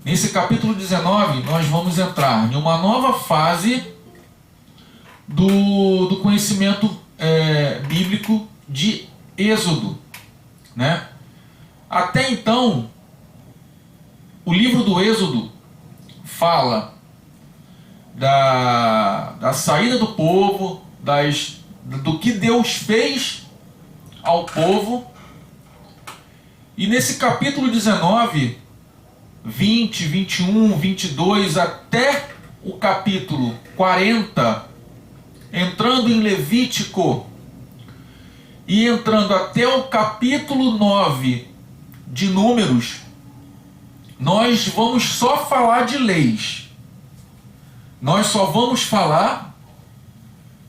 Nesse capítulo 19, nós vamos entrar em uma nova fase do conhecimento bíblico de Êxodo, né? Até então, o livro do Êxodo fala da saída do povo, do que Deus fez ao povo. E nesse capítulo 19, 20, 21, 22, até o capítulo 40, entrando em Levítico e entrando até o capítulo 9 de Números, nós vamos só falar de leis. Nós só vamos falar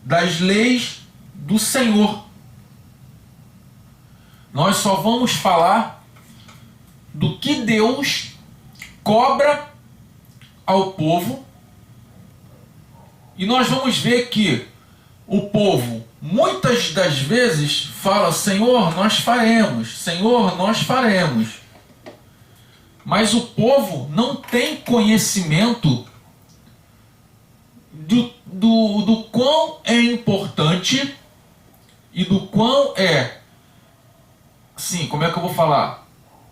das leis do Senhor. Nós só vamos falar do que Deus cobra ao povo. E nós vamos ver que o povo, muitas das vezes, fala: Senhor, nós faremos. Senhor, nós faremos. Mas o povo não tem conhecimento do quão é importante e do quão sim, como é que eu vou falar?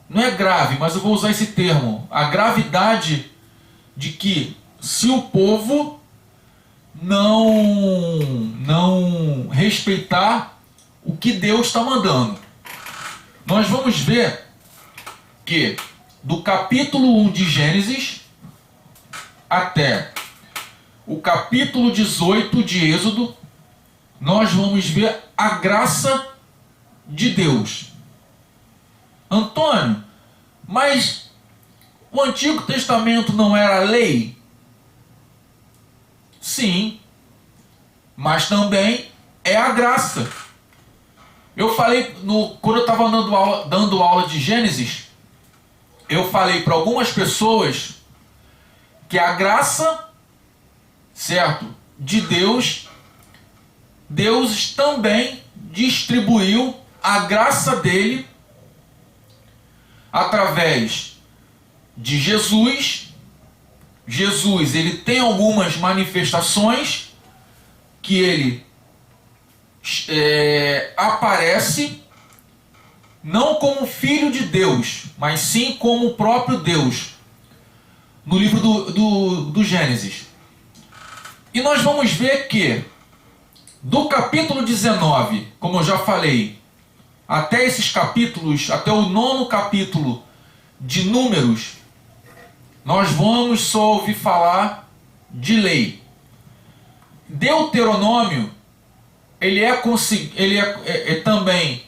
Não é grave, mas eu vou usar esse termo. A gravidade de que, se o povo não respeitar o que Deus está mandando. Nós vamos ver que do capítulo 1 de Gênesis até o capítulo 18 de Êxodo, nós vamos ver a graça de Deus. Antônio, mas o Antigo Testamento não era lei? Sim, mas também é a graça. Eu falei, quando eu estava dando aula de Gênesis, eu falei para algumas pessoas que a graça, certo, de Deus, Deus também distribuiu a graça dele através de Jesus. Jesus, ele tem algumas manifestações que ele aparece não como filho de Deus, mas sim como o próprio Deus, no livro do Gênesis. E nós vamos ver que do capítulo 19, como eu já falei, até esses capítulos, até o 9º capítulo de Números, nós vamos só ouvir falar de lei. Deuteronômio, ele é também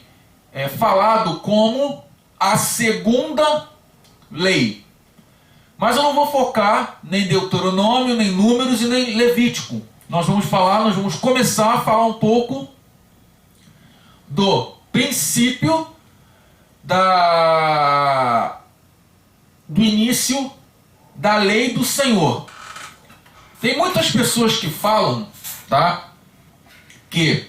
falado como a segunda lei. Mas eu não vou focar nem em Deuteronômio, nem Números e nem Levítico. Nós vamos começar a falar um pouco do princípio do início da lei do Senhor. Tem muitas pessoas que falam, tá, que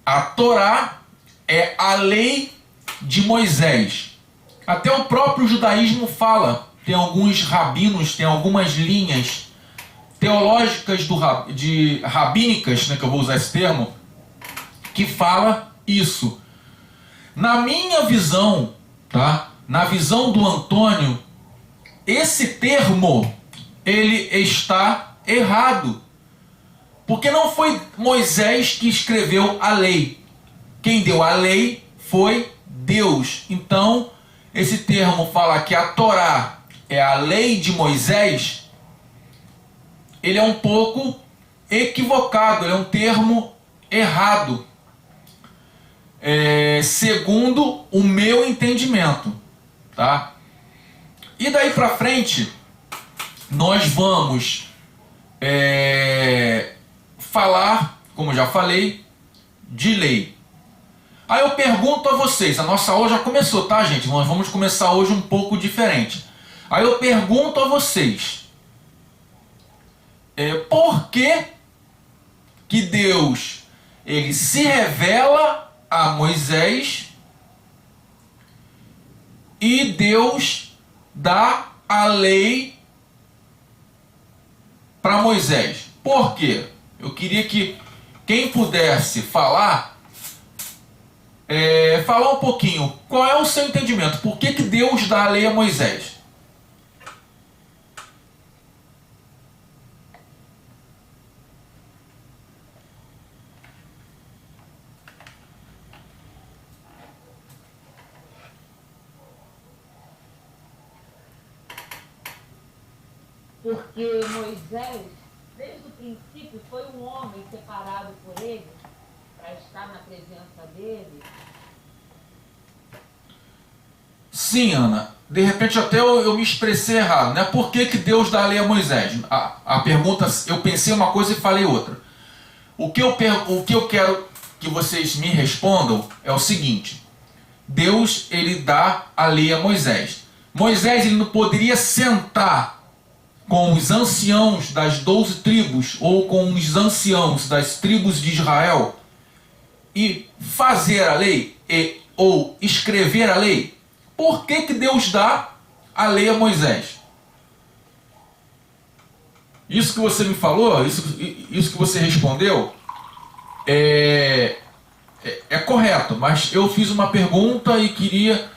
a Torá é a lei de Moisés. Até o próprio judaísmo fala, tem alguns rabinos, tem algumas linhas teológicas rabínicas, né, que eu vou usar esse termo, que fala isso. Na minha visão, tá, na visão do Antônio, esse termo, ele está errado. Porque não foi Moisés que escreveu a lei. Quem deu a lei foi Deus. Então, esse termo fala que a Torá é a lei de Moisés, ele é um pouco equivocado, ele é um termo errado, segundo o meu entendimento, tá? E daí para frente, nós vamos falar, como já falei, de lei. Aí eu pergunto a vocês, a nossa aula já começou, tá, gente? Nós vamos começar hoje um pouco diferente. Aí eu pergunto a vocês, por que Deus, ele se revela a Moisés e Deus dá a lei para Moisés? Por quê? Eu queria que quem pudesse falar um pouquinho, qual é o seu entendimento? Por que Deus dá a lei a Moisés? Porque Moisés, desde o princípio, foi um homem separado por ele para estar na presença dele. Sim, Ana. De repente até eu me expressei errado, né? Por que Deus dá a lei a Moisés? A pergunta, eu pensei uma coisa e falei outra. O que eu quero que vocês me respondam é o seguinte. Deus, ele dá a lei a Moisés. Moisés, ele não poderia sentar com os anciãos das 12 tribos ou com os anciãos das tribos de Israel e fazer a lei ou escrever a lei? Por que Deus dá a lei a Moisés? Isso que você me falou, isso que você respondeu, é correto, mas eu fiz uma pergunta e queria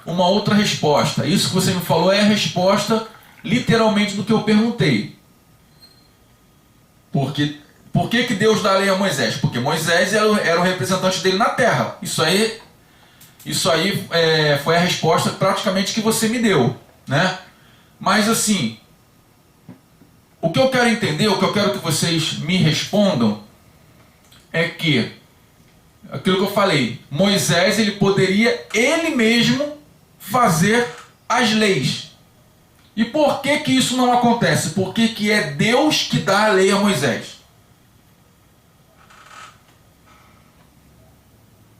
uma outra resposta. Isso que você me falou é a resposta literalmente do que eu perguntei. Por que Deus dá a lei a Moisés? Porque Moisés era o representante dele na terra. Isso aí foi a resposta praticamente que você me deu, né? Mas assim, o que eu quero entender, o que eu quero que vocês me respondam é que aquilo que eu falei, Moisés, ele poderia ele mesmo fazer as leis. E por que isso não acontece? Por que é Deus que dá a lei a Moisés?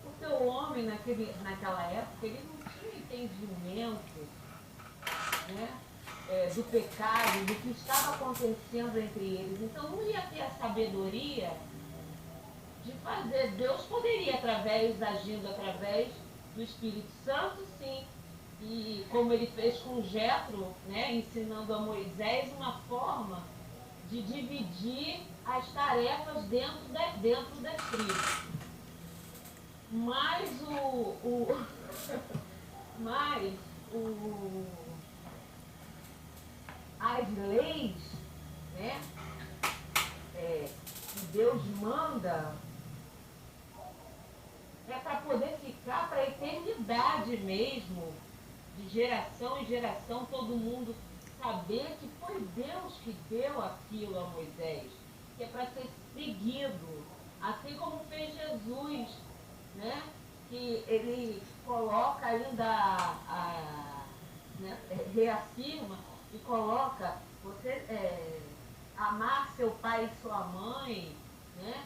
Porque o homem naquela época, ele não tinha entendimento, né, do pecado, do que estava acontecendo entre eles. Então não ia ter a sabedoria de fazer. Deus poderia, agindo através do Espírito Santo, sim. E como ele fez com Jetro, né, ensinando a Moisés uma forma de dividir as tarefas dentro das tribos. Mas as leis, né, que Deus manda é para poder ficar para a eternidade mesmo, de geração em geração, todo mundo saber que foi Deus que deu aquilo a Moisés, que é para ser seguido, assim como fez Jesus, né? Que ele coloca ainda, né, reafirma e coloca você amar seu pai e sua mãe, né?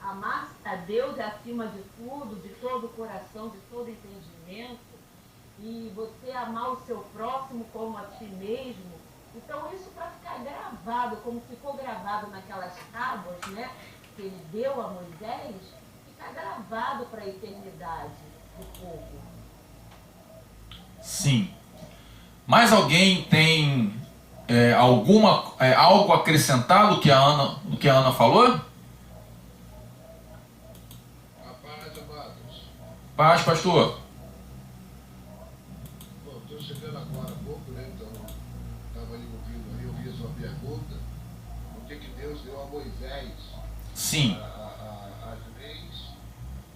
Amar a Deus acima de tudo, de todo o coração, de todo entendimento, e você amar o seu próximo como a ti mesmo. Então isso para ficar gravado, como ficou gravado naquelas tábuas, né, que ele deu a Moisés, ficar gravado para a eternidade do povo. Sim. Mais alguém tem algo acrescentado do que a Ana falou? Paz, pastor. Bom, estou chegando agora há pouco, né? Então, estava ali ouvindo, ali, eu vi a sua pergunta. Por que Deus deu a Moisés Sim. as leis?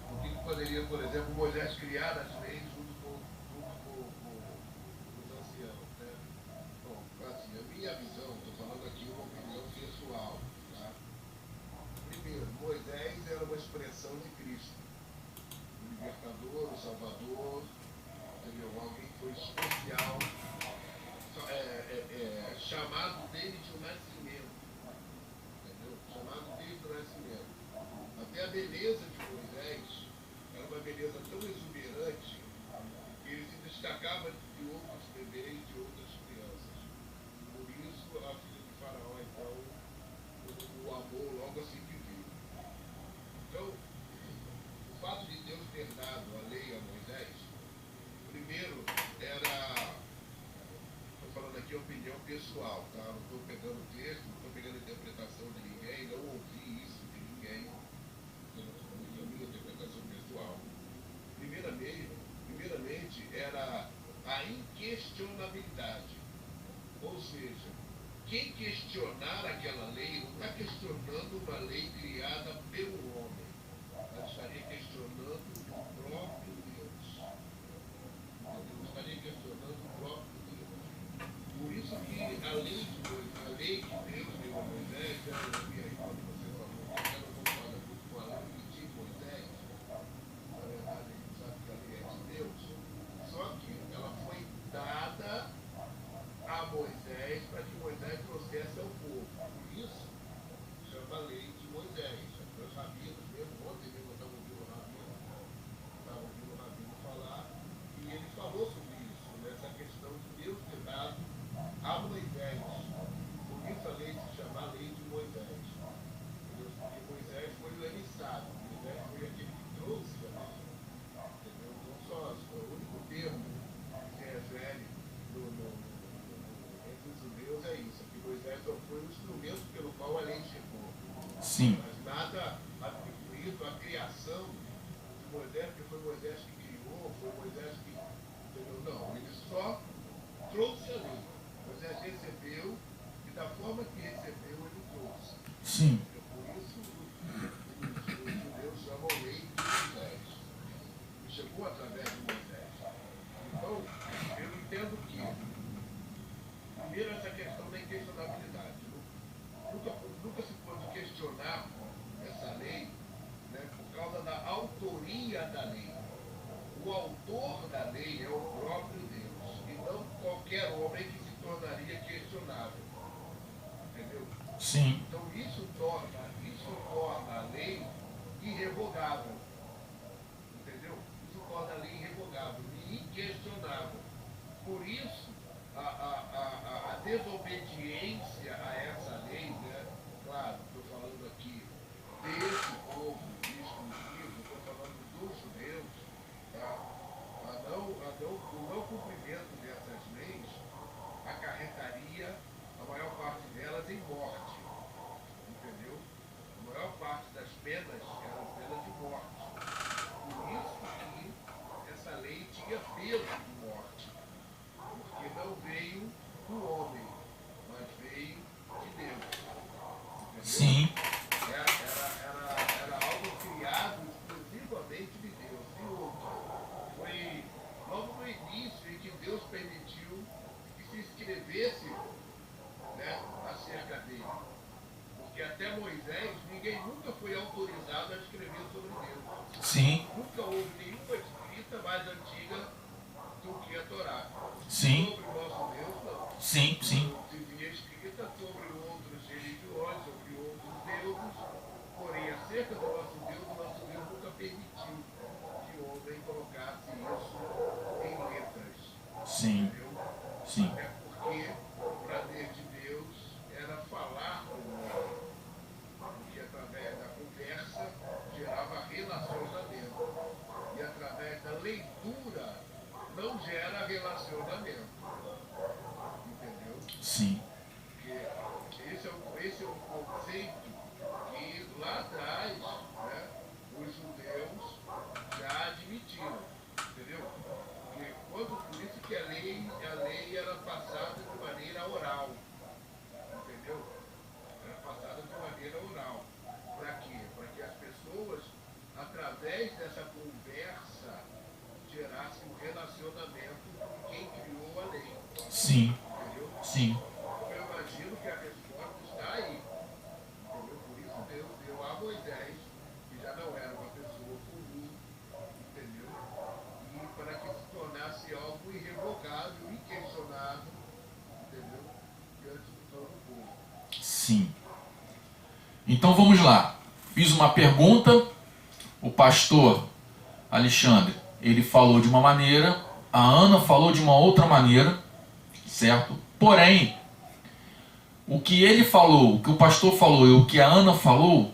Por que poderia, por exemplo, Moisés criar as leis junto com os anciãos, né? Bom, assim, a minha visão, estou falando aqui uma opinião pessoal, tá? Primeiro, Moisés era uma expressão de Cristo. O libertador, o salvador, entendeu? Alguém que foi especial, chamado desde o nascimento, entendeu? Chamado desde o nascimento. Até a beleza de Moisés era uma beleza tão exuberante que ele se destacava de outros bebês, de outras crianças. Por isso, a filha de Faraó, então, o amor logo assim que viu. Então, o fato de Deus ter dado a lei a Moisés, primeiro, era pessoal, tá? Não estou pegando texto, não estou pegando interpretação de ninguém, não ouvi isso de ninguém. É a minha interpretação pessoal. Primeiramente era a inquestionabilidade. Ou seja, quem questionar aquela lei não está questionando uma lei criada pelo homem, mas estaria questionando o próprio Deus. Ele estaria questionando o próprio Deus. Por isso que a lei que Deus deu a Moisés, eu vi aí quando você falou, que ela concorda muito com a lei de Moisés, na verdade a gente sabe que a lei é de Deus, só que ela foi dada a Moisés para que Moisés trouxesse ao povo. Por isso, chama a lei de Moisés. Os rabinos, mesmo ontem mesmo eu estava ouvindo o rabino falar, e ele falou sobre isso, nessa questão de Deus ter dado a Moisés. Por isso a lei se chama a lei de Moisés. Entendeu? Porque Moisés foi o emissário, Moisés foi aquele que trouxe a lei. Entendeu? Não só o único termo que se refere entre os judeus é isso, que Moisés só foi o instrumento pelo qual a lei chegou. Sim. Mas nada atribuído à criação de Moisés, porque foi Moisés que criou, foi Moisés que. Entendeu? Não, ele só trouxe a lei. Moisés recebeu e da forma que recebeu ele trouxe. Sim. Por isso os judeus chamam lei de Moisés. E chegou através de Moisés. Então, eu entendo que primeiro essa questão da inquestionabilidade. Nunca se pode questionar essa lei, né, por causa da autoria da lei. O autor da lei é o próprio Deus, e não qualquer homem que se tornaria questionável. Entendeu? Sim. Então isso torna a lei irrevogável. Entendeu? Isso torna a lei irrevogável e inquestionável. Por isso, a desobediência a essa lei, né? Claro, estou falando aqui desse povo exclusivo, estou falando dos judeus, tá? O não cumprimento dessas leis acarretaria a maior parte delas em morte, entendeu? A maior parte das penas eram penas de morte. Por isso que essa lei tinha peso de morte. Porque não veio do homem, mas veio de Deus. Entendeu? Sim. Era algo criado exclusivamente de Deus. E outro, foi logo no início em que Deus permitiu que se escrevesse, né, acerca dele. Porque até Moisés, ninguém nunca foi autorizado a escrever sobre Deus. Sim. Nunca houve nenhuma escrita mais antiga do que a Torá. Sim. Sobre o nosso Deus, não. Sim. Sim. Dizia escrita sobre outros religiões, sobre outros deuses, porém, acerca do nosso Deus nunca permitiu que o homem colocasse isso em letras. Sim. Entendeu? Sim. É porque o prazer de Deus era falar com o homem, porque através da conversa gerava relacionamento, e através da leitura não gera relacionamento. Entendeu? Sim. Porque esse é um conceito que lá atrás, né, os judeus já admitiram. Entendeu? Por isso que a lei era passada de maneira oral. Entendeu? Era passada de maneira oral. Para quê? Para que as pessoas, através dessa conversa, gerassem um relacionamento com quem criou a lei. Sim. Entendeu? Sim. Eu imagino que a resposta está aí. Entendeu? Por isso Deus deu a Moisés, que já não era uma pessoa comum, entendeu? E para que se tornasse algo irrevogável, inquestionável, entendeu? Diante de todo o povo. Sim. Então vamos lá. Fiz uma pergunta, o pastor Alexandre, ele falou de uma maneira, a Ana falou de uma outra maneira, certo? Porém, o que ele falou, o que o pastor falou e o que a Ana falou,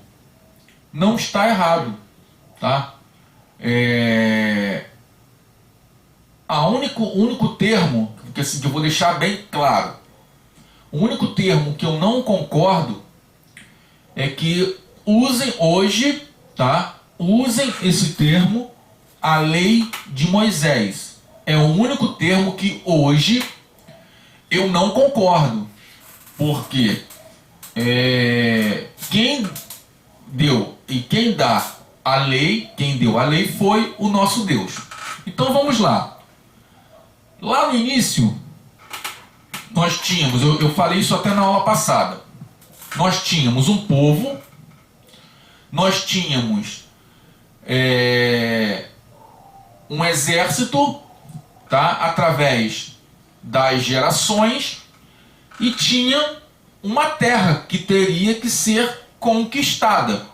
não está errado, tá? O único termo que, assim, que eu vou deixar bem claro, O único termo que eu não concordo é que usem hoje, tá? Usem esse termo, a lei de Moisés. É o único termo que hoje eu não concordo. Porque quem deu e quem dá a lei, quem deu a lei foi o nosso Deus. Então vamos lá. Lá no início, nós tínhamos, eu falei isso até na aula passada, nós tínhamos um povo, nós tínhamos um exército, tá, através das gerações, e tinha uma terra que teria que ser conquistada.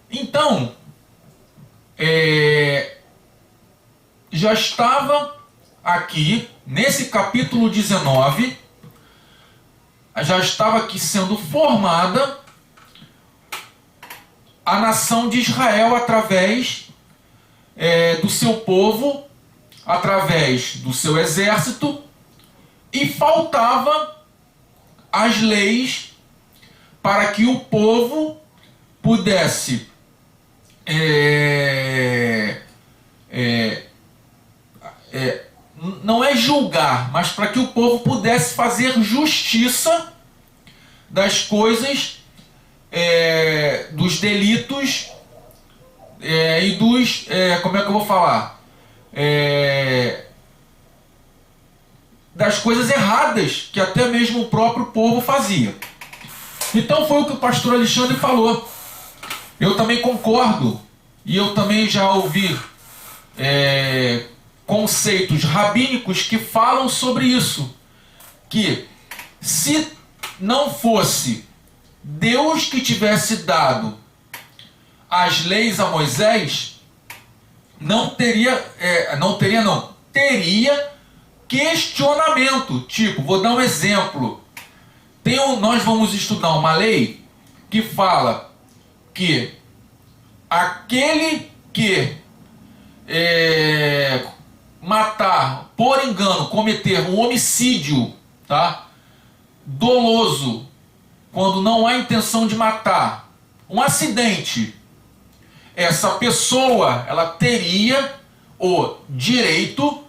Então, já estava aqui, nesse capítulo 19, já estava aqui sendo formada a nação de Israel através do seu povo, através do seu exército, e faltava as leis para que o povo pudesse não é julgar, mas para que o povo pudesse fazer justiça das coisas, dos delitos e dos, como é que eu vou falar? Das coisas erradas que até mesmo o próprio povo fazia. Então foi o que o pastor Alexandre falou. Eu também concordo, e eu também já ouvi conceitos rabínicos que falam sobre isso, que se não fosse Deus que tivesse dado as leis a Moisés, teria questionamento. Tipo, vou dar um exemplo. Nós vamos estudar uma lei que fala que aquele que matar, por engano, cometer um homicídio, tá, doloso, quando não há intenção de matar, um acidente, essa pessoa, ela teria o direito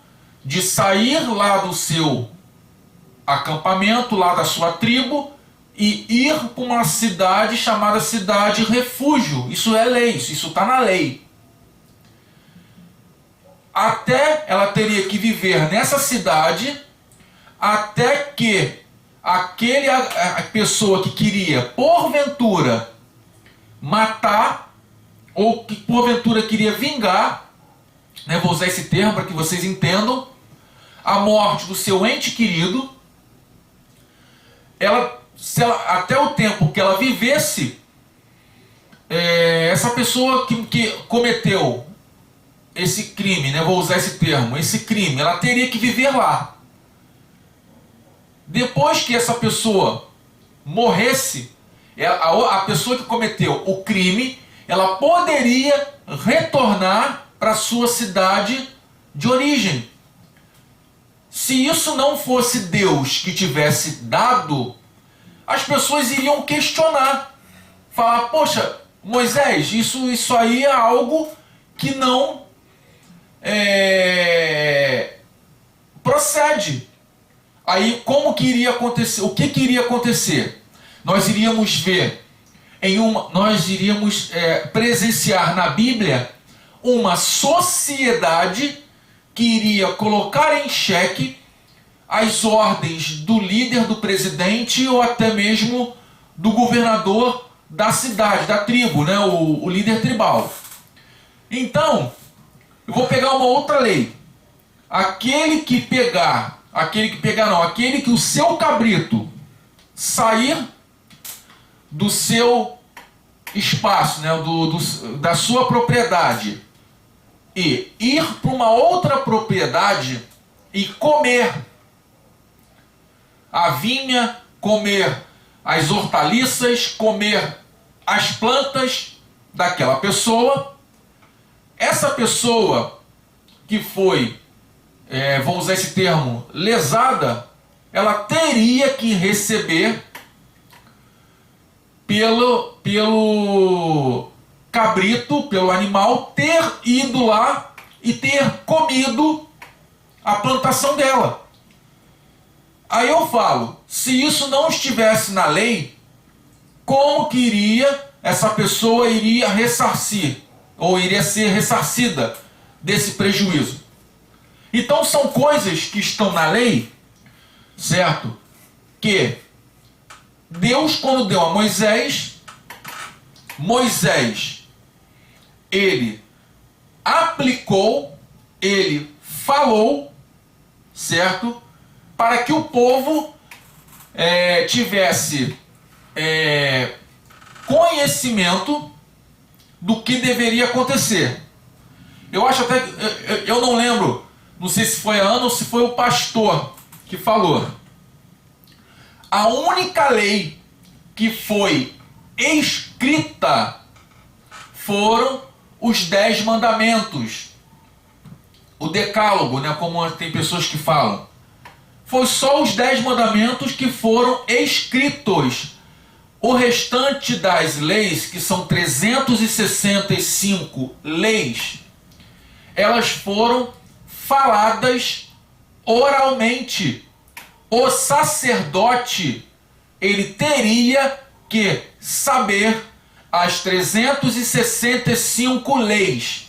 de sair lá do seu acampamento, lá da sua tribo, e ir para uma cidade chamada cidade refúgio. Isso é lei, isso está na lei. Ela teria que viver nessa cidade até que a pessoa que queria porventura matar, ou que porventura queria vingar, né, vou usar esse termo para que vocês entendam, a morte do seu ente querido, até o tempo que ela vivesse, essa pessoa que cometeu esse crime, né, vou usar esse termo, esse crime, ela teria que viver lá. Depois que essa pessoa morresse, a pessoa que cometeu o crime, ela poderia retornar para a sua cidade de origem. Se isso não fosse Deus que tivesse dado, as pessoas iriam questionar. Falar, poxa, Moisés, isso aí é algo que não procede. Aí como que iria acontecer? O que iria acontecer? Nós iríamos ver, nós iríamos presenciar na Bíblia uma sociedade que iria colocar em xeque as ordens do líder, do presidente ou até mesmo do governador da cidade, da tribo, né? o líder tribal. Então, eu vou pegar uma outra lei. Aquele que o seu cabrito sair do seu espaço, né, da sua propriedade, e ir para uma outra propriedade e comer a vinha, comer as hortaliças, comer as plantas daquela pessoa, essa pessoa que foi, vou usar esse termo, lesada, ela teria que receber pelo cabrito, pelo animal, ter ido lá e ter comido a plantação dela. Aí eu falo, se isso não estivesse na lei, como que essa pessoa iria ressarcir, ou iria ser ressarcida desse prejuízo? Então são coisas que estão na lei, certo? Que Deus, quando deu a Moisés, ele aplicou, ele falou, certo? Para que o povo tivesse conhecimento do que deveria acontecer. Eu acho até, eu não lembro, não sei se foi a Ana ou se foi o pastor que falou. A única lei que foi escrita foram os 10 mandamentos. O decálogo, né, como tem pessoas que falam. Foi só os 10 mandamentos que foram escritos. O restante das leis, que são 365 leis, elas foram faladas oralmente. O sacerdote, ele teria que saber as 365 leis.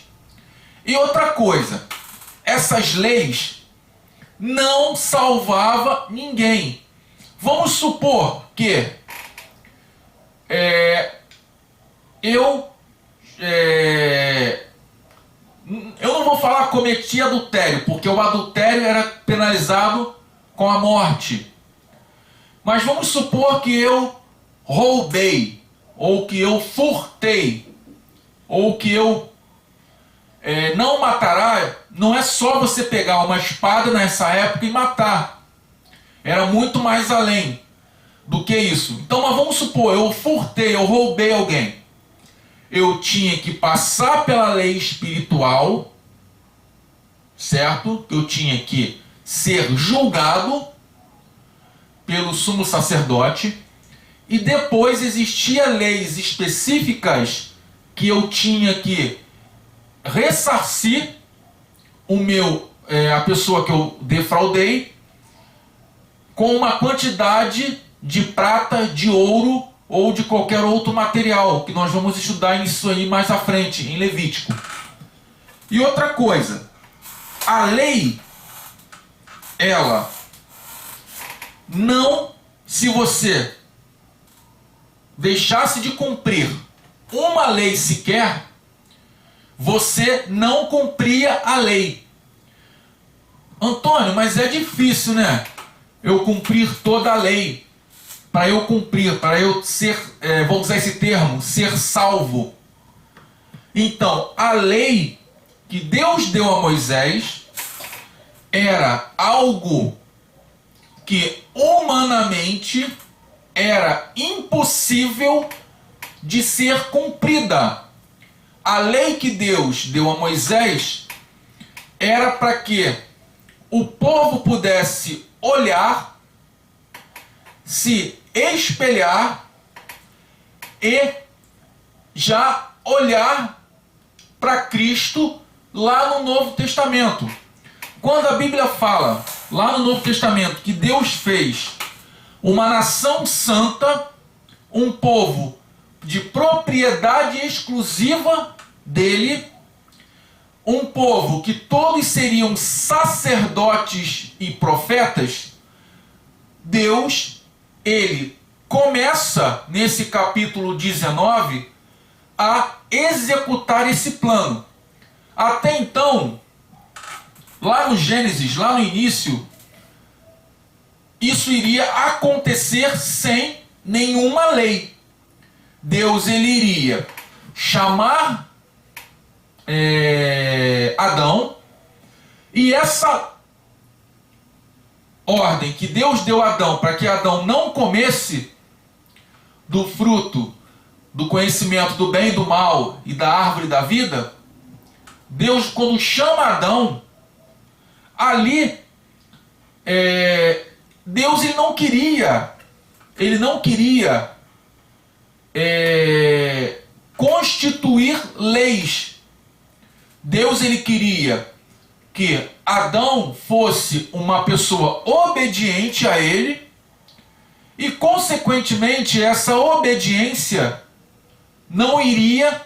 E outra coisa, essas leis não salvavam ninguém. Vamos supor que eu não vou falar cometi adultério, porque o adultério era penalizado com a morte. Mas vamos supor que eu roubei, ou que eu furtei, ou que eu não matará. Não é só você pegar uma espada nessa época e matar. Era muito mais além do que isso. Então, mas vamos supor, eu furtei, eu roubei alguém. Eu tinha que passar pela lei espiritual, certo? Eu tinha que ser julgado pelo sumo sacerdote, e depois existiam leis específicas que eu tinha que ressarcir a pessoa que eu defraudei com uma quantidade de prata, de ouro ou de qualquer outro material, que nós vamos estudar isso aí mais à frente, em Levítico. E outra coisa, a lei, ela não, se você deixasse de cumprir uma lei sequer, você não cumpria a lei. Antônio, mas é difícil, né? Eu cumprir toda a lei. Para eu cumprir, para eu ser, vamos usar esse termo, ser salvo. Então, a lei que Deus deu a Moisés era algo que humanamente era impossível de ser cumprida. A lei que Deus deu a Moisés era para que o povo pudesse olhar, se espelhar e já olhar para Cristo lá no Novo Testamento. Quando a Bíblia fala lá no Novo Testamento que Deus fez uma nação santa, um povo de propriedade exclusiva dele, um povo que todos seriam sacerdotes e profetas, Deus, ele começa nesse capítulo 19 a executar esse plano. Até então, lá no Gênesis, lá no início, isso iria acontecer sem nenhuma lei. Deus, ele iria chamar Adão, e essa ordem que Deus deu a Adão para que Adão não comesse do fruto do conhecimento do bem e do mal e da árvore da vida, Deus, quando chama Adão, ali Deus Deus ele não queria constituir leis. Deus ele queria que Adão fosse uma pessoa obediente a ele e, consequentemente, essa obediência não iria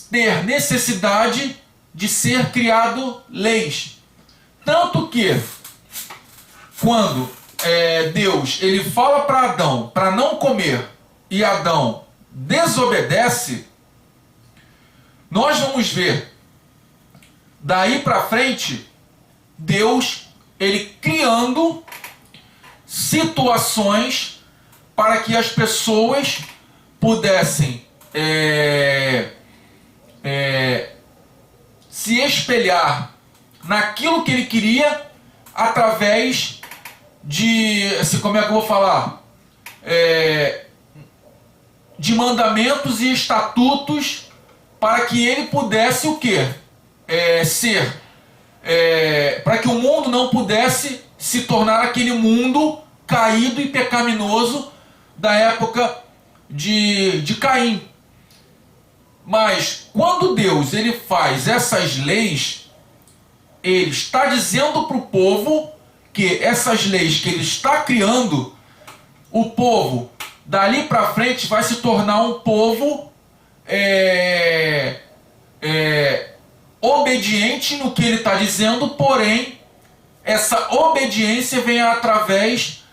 ter necessidade de ser criado leis. Tanto que, quando Deus ele fala para Adão para não comer e Adão desobedece, nós vamos ver daí para frente Deus ele criando situações para que as pessoas pudessem se espelhar naquilo que ele queria através de, assim, como é que eu vou falar? De mandamentos e estatutos para que ele pudesse o quê? Para que o mundo não pudesse se tornar aquele mundo caído e pecaminoso da época de Caim. Mas quando Deus ele faz essas leis, ele está dizendo para o povo que essas leis que ele está criando, o povo dali para frente vai se tornar um povo obediente no que ele está dizendo, porém essa obediência vem através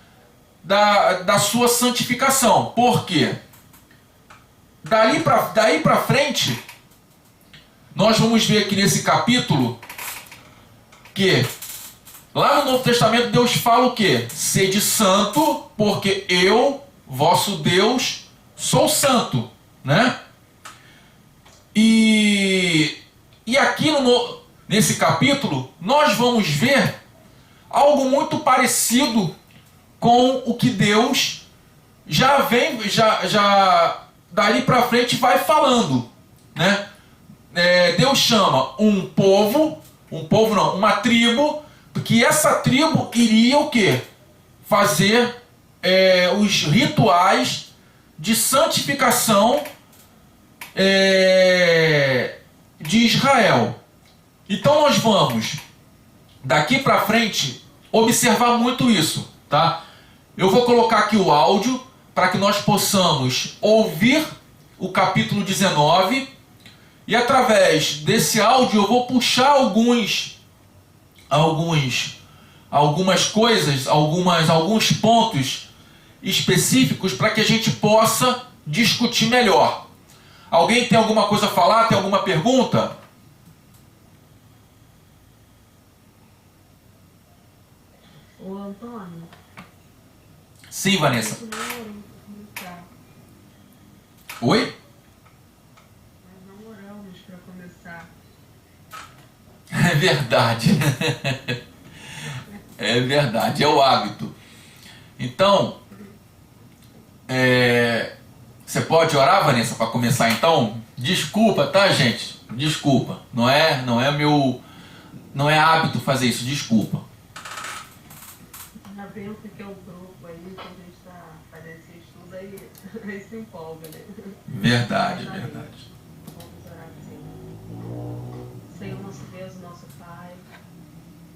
da sua santificação. Por quê? Daí para frente, nós vamos ver aqui nesse capítulo que lá no Novo Testamento Deus fala o quê? Sede santo, porque eu, vosso Deus, sou santo, né? E aqui nesse capítulo nós vamos ver algo muito parecido com o que Deus já dali para frente vai falando, né? Deus chama uma tribo, que essa tribo iria o quê? Fazer os rituais de santificação de Israel. Então nós vamos daqui para frente observar muito isso, tá? Eu vou colocar aqui o áudio para que nós possamos ouvir o capítulo 19 e através desse áudio eu vou puxar algumas coisas, alguns pontos específicos para que a gente possa discutir melhor. Alguém tem alguma coisa a falar? Tem alguma pergunta? Ô Antônio. Sim, Vanessa. Oi? Nós não oramos para começar. É verdade. É verdade, é o hábito. Então, você pode orar, Vanessa, para começar então? Desculpa, tá, gente? Desculpa. Não é hábito fazer isso, desculpa. Já pensa que é o grupo aí, quando a gente está fazendo esse estudo, aí se empolga, né? Verdade. Vamos orar assim. Senhor, nosso Deus, nosso Pai,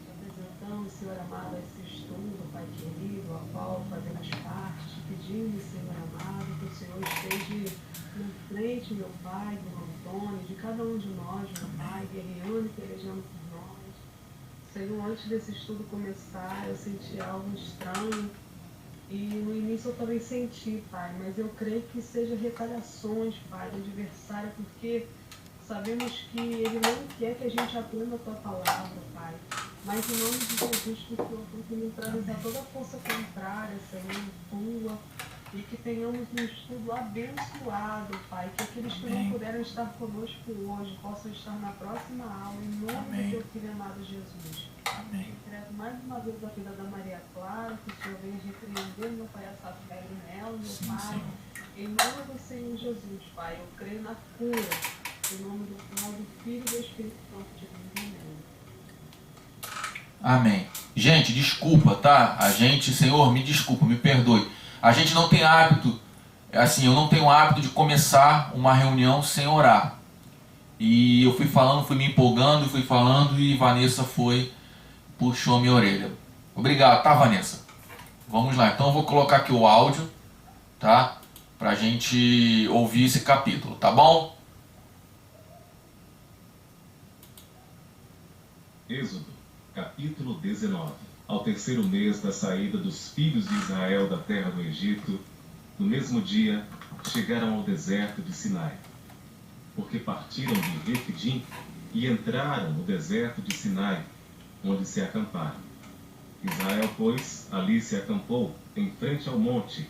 te apresentamos, Senhor amado, esse estudo, Pai querido, a qual fazemos parte, pedimos, Senhor amado, que o Senhor esteja na frente, meu Pai, do Antônio, de cada um de nós, meu Pai, guerreando e pelejando por nós. Senhor, antes desse estudo começar, eu senti algo estranho. E no início eu também senti, Pai, mas eu creio que seja retaliações, Pai, do adversário, porque sabemos que ele não quer que a gente aprenda a Tua palavra, Pai. Mas em nome de Jesus, que o Senhor possa neutralizar toda a força contrária, Senhor, Tua, e que tenhamos um estudo abençoado, Pai, que aqueles que não puderam estar conosco hoje possam estar na próxima aula, em nome do Teu Filho amado Jesus. Amém. Entrego mais uma vez a vida da Maria Clara, que o Senhor venha repreender, meu Pai, essa febre nela, meu Pai. Senhor. Em nome do Senhor Jesus, Pai, eu creio na cura. Em nome do Pai, do Filho e do Espírito Santo de Deus. Amém. Amém. Gente, desculpa, tá? A gente, Senhor, me desculpa, me perdoe. A gente não tem hábito, assim, eu não tenho hábito de começar uma reunião sem orar. E eu fui falando, fui me empolgando, fui falando e Vanessa puxou a minha orelha. Obrigado, tá, Vanessa? Vamos lá, então eu vou colocar aqui o áudio, tá? Pra gente ouvir esse capítulo, tá bom? Êxodo, capítulo 19. Ao terceiro mês da saída dos filhos de Israel da terra do Egito, no mesmo dia, chegaram ao deserto de Sinai. Porque partiram de Refidim e entraram no deserto de Sinai, onde se acamparam. Israel, pois, ali se acampou, em frente ao monte.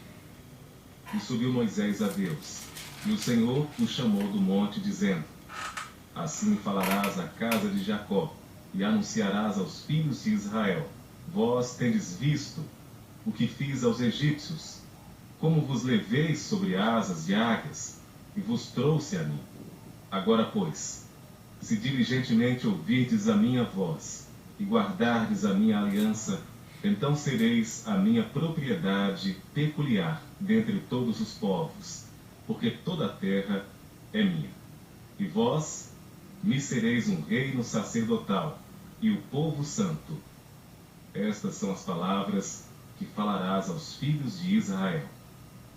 E subiu Moisés a Deus. E o Senhor o chamou do monte, dizendo: Assim falarás à casa de Jacó, e anunciarás aos filhos de Israel: Vós tendes visto o que fiz aos egípcios, como vos levei sobre asas de águias, e vos trouxe a mim. Agora, pois, se diligentemente ouvirdes a minha voz, e guardardes a minha aliança, então sereis a minha propriedade peculiar dentre todos os povos, porque toda a terra é minha. E vós me sereis um reino sacerdotal, e o povo santo. Estas são as palavras que falarás aos filhos de Israel.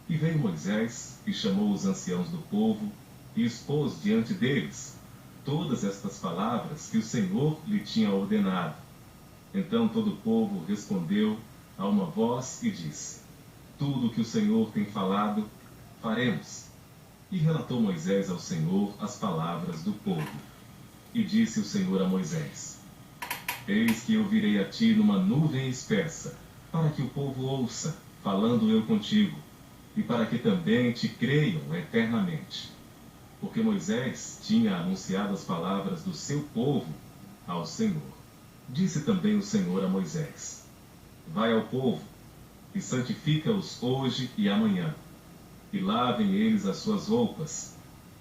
E veio Moisés, e chamou os anciãos do povo, e expôs diante deles todas estas palavras que o Senhor lhe tinha ordenado. Então todo o povo respondeu a uma voz e disse: Tudo o que o Senhor tem falado, faremos. E relatou Moisés ao Senhor as palavras do povo. E disse o Senhor a Moisés: Eis que eu virei a ti numa nuvem espessa, para que o povo ouça, falando eu contigo, e para que também te creiam eternamente. Porque Moisés tinha anunciado as palavras do seu povo ao Senhor. Disse também o Senhor a Moisés: Vai ao povo, e santifica-os hoje e amanhã, e lavem eles as suas roupas,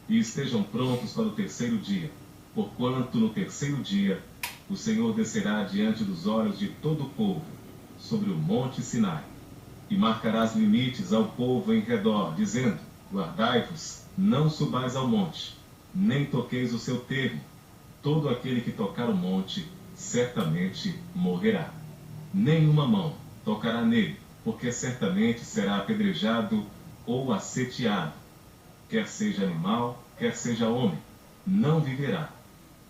e estejam prontos para o terceiro dia, porquanto no terceiro dia o Senhor descerá diante dos olhos de todo o povo, sobre o monte Sinai, e marcarás limites ao povo em redor, dizendo: Guardai-vos, não subais ao monte, nem toqueis o seu termo. Todo aquele que tocar o monte, certamente morrerá. Nenhuma mão tocará nele, porque certamente será apedrejado ou asseteado. Quer seja animal, quer seja homem, não viverá.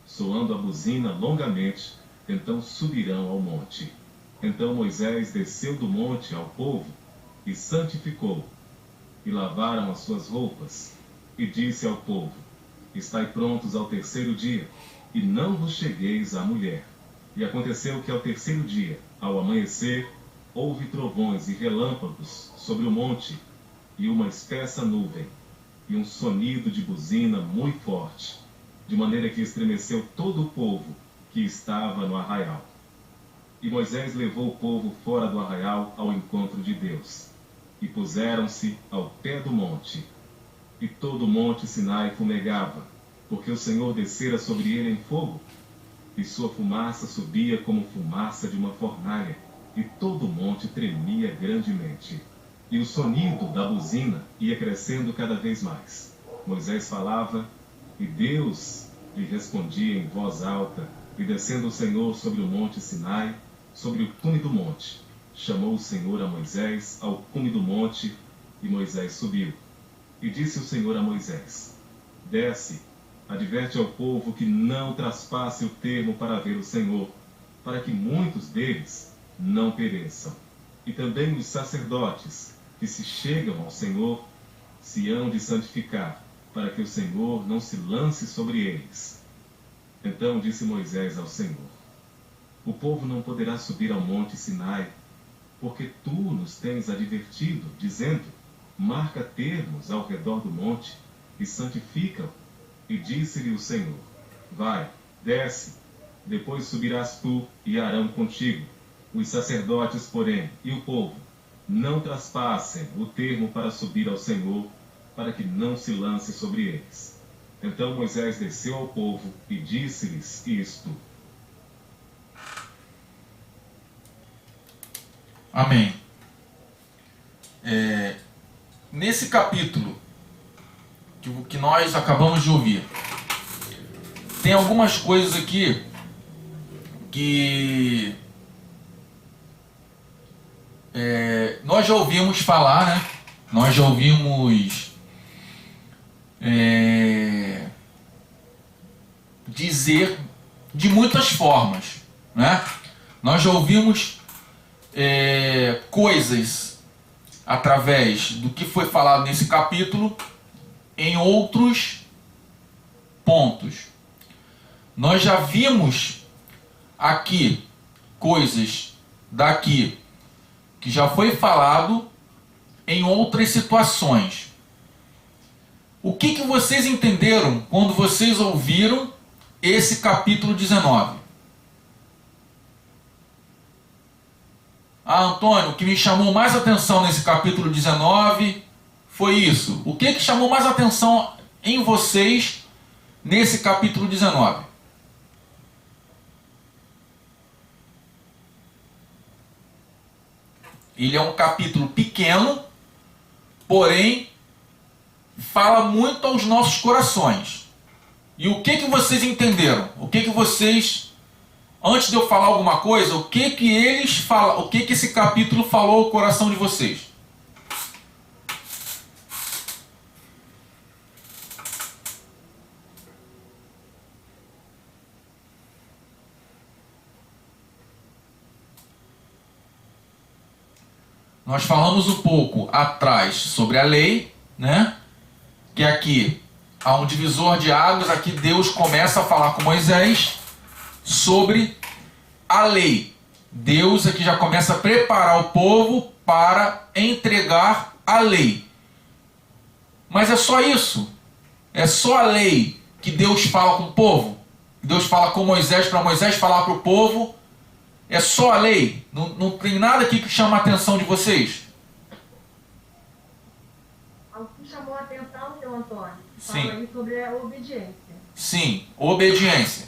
Soando a buzina longamente, então subirão ao monte. Então Moisés desceu do monte ao povo e santificou, e lavaram as suas roupas, e disse ao povo: Estai prontos ao terceiro dia, e não vos chegueis à mulher. E aconteceu que ao terceiro dia, ao amanhecer, houve trovões e relâmpagos sobre o monte, e uma espessa nuvem, e um sonido de buzina muito forte, de maneira que estremeceu todo o povo que estava no arraial. E Moisés levou o povo fora do arraial ao encontro de Deus, e puseram-se ao pé do monte. E todo o monte Sinai fumegava, porque o Senhor descera sobre ele em fogo, e sua fumaça subia como fumaça de uma fornalha, e todo o monte tremia grandemente. E o sonido da buzina ia crescendo cada vez mais. Moisés falava, e Deus lhe respondia em voz alta, e descendo o Senhor sobre o monte Sinai, sobre o cume do monte, chamou o Senhor a Moisés ao cume do monte, e Moisés subiu. E disse o Senhor a Moisés: Desce, adverte ao povo que não traspasse o termo para ver o Senhor, para que muitos deles não pereçam. E também os sacerdotes que se chegam ao Senhor se hão de santificar, para que o Senhor não se lance sobre eles. Então disse Moisés ao Senhor: O povo não poderá subir ao monte Sinai, porque tu nos tens advertido, dizendo: Marca termos ao redor do monte e santifica-o. E disse-lhe o Senhor: Vai, desce, depois subirás tu e Arão contigo. Os sacerdotes, porém, e o povo, não traspassem o termo para subir ao Senhor, para que não se lance sobre eles. Então Moisés desceu ao povo e disse-lhes isto. Amém. Nesse capítulo que nós acabamos de ouvir, tem algumas coisas aqui que nós já ouvimos falar, né? Nós já ouvimos dizer de muitas formas, né? Nós já ouvimos coisas através do que foi falado nesse capítulo em outros pontos. Nós já vimos aqui coisas daqui que já foi falado em outras situações. O que vocês entenderam quando vocês ouviram esse capítulo 19? Antônio, o que me chamou mais atenção nesse capítulo 19 foi isso. O que chamou mais atenção em vocês nesse capítulo 19? Ele é um capítulo pequeno, porém fala muito aos nossos corações. E o que vocês entenderam? O que vocês, antes de eu falar alguma coisa, o que eles falam, o que esse capítulo falou ao coração de vocês? Nós falamos um pouco atrás sobre a lei, né? Que aqui há um divisor de águas, aqui Deus começa a falar com Moisés sobre a lei. Deus aqui já começa a preparar o povo para entregar a lei. Mas é só isso? É só a lei que Deus fala com o povo? Deus fala com Moisés para Moisés falar para o povo? É só a lei? Não tem nada aqui que chama a atenção de vocês? Algo que chamou a atenção, seu Antônio, Sim. fala aí sobre a obediência. Sim, obediência.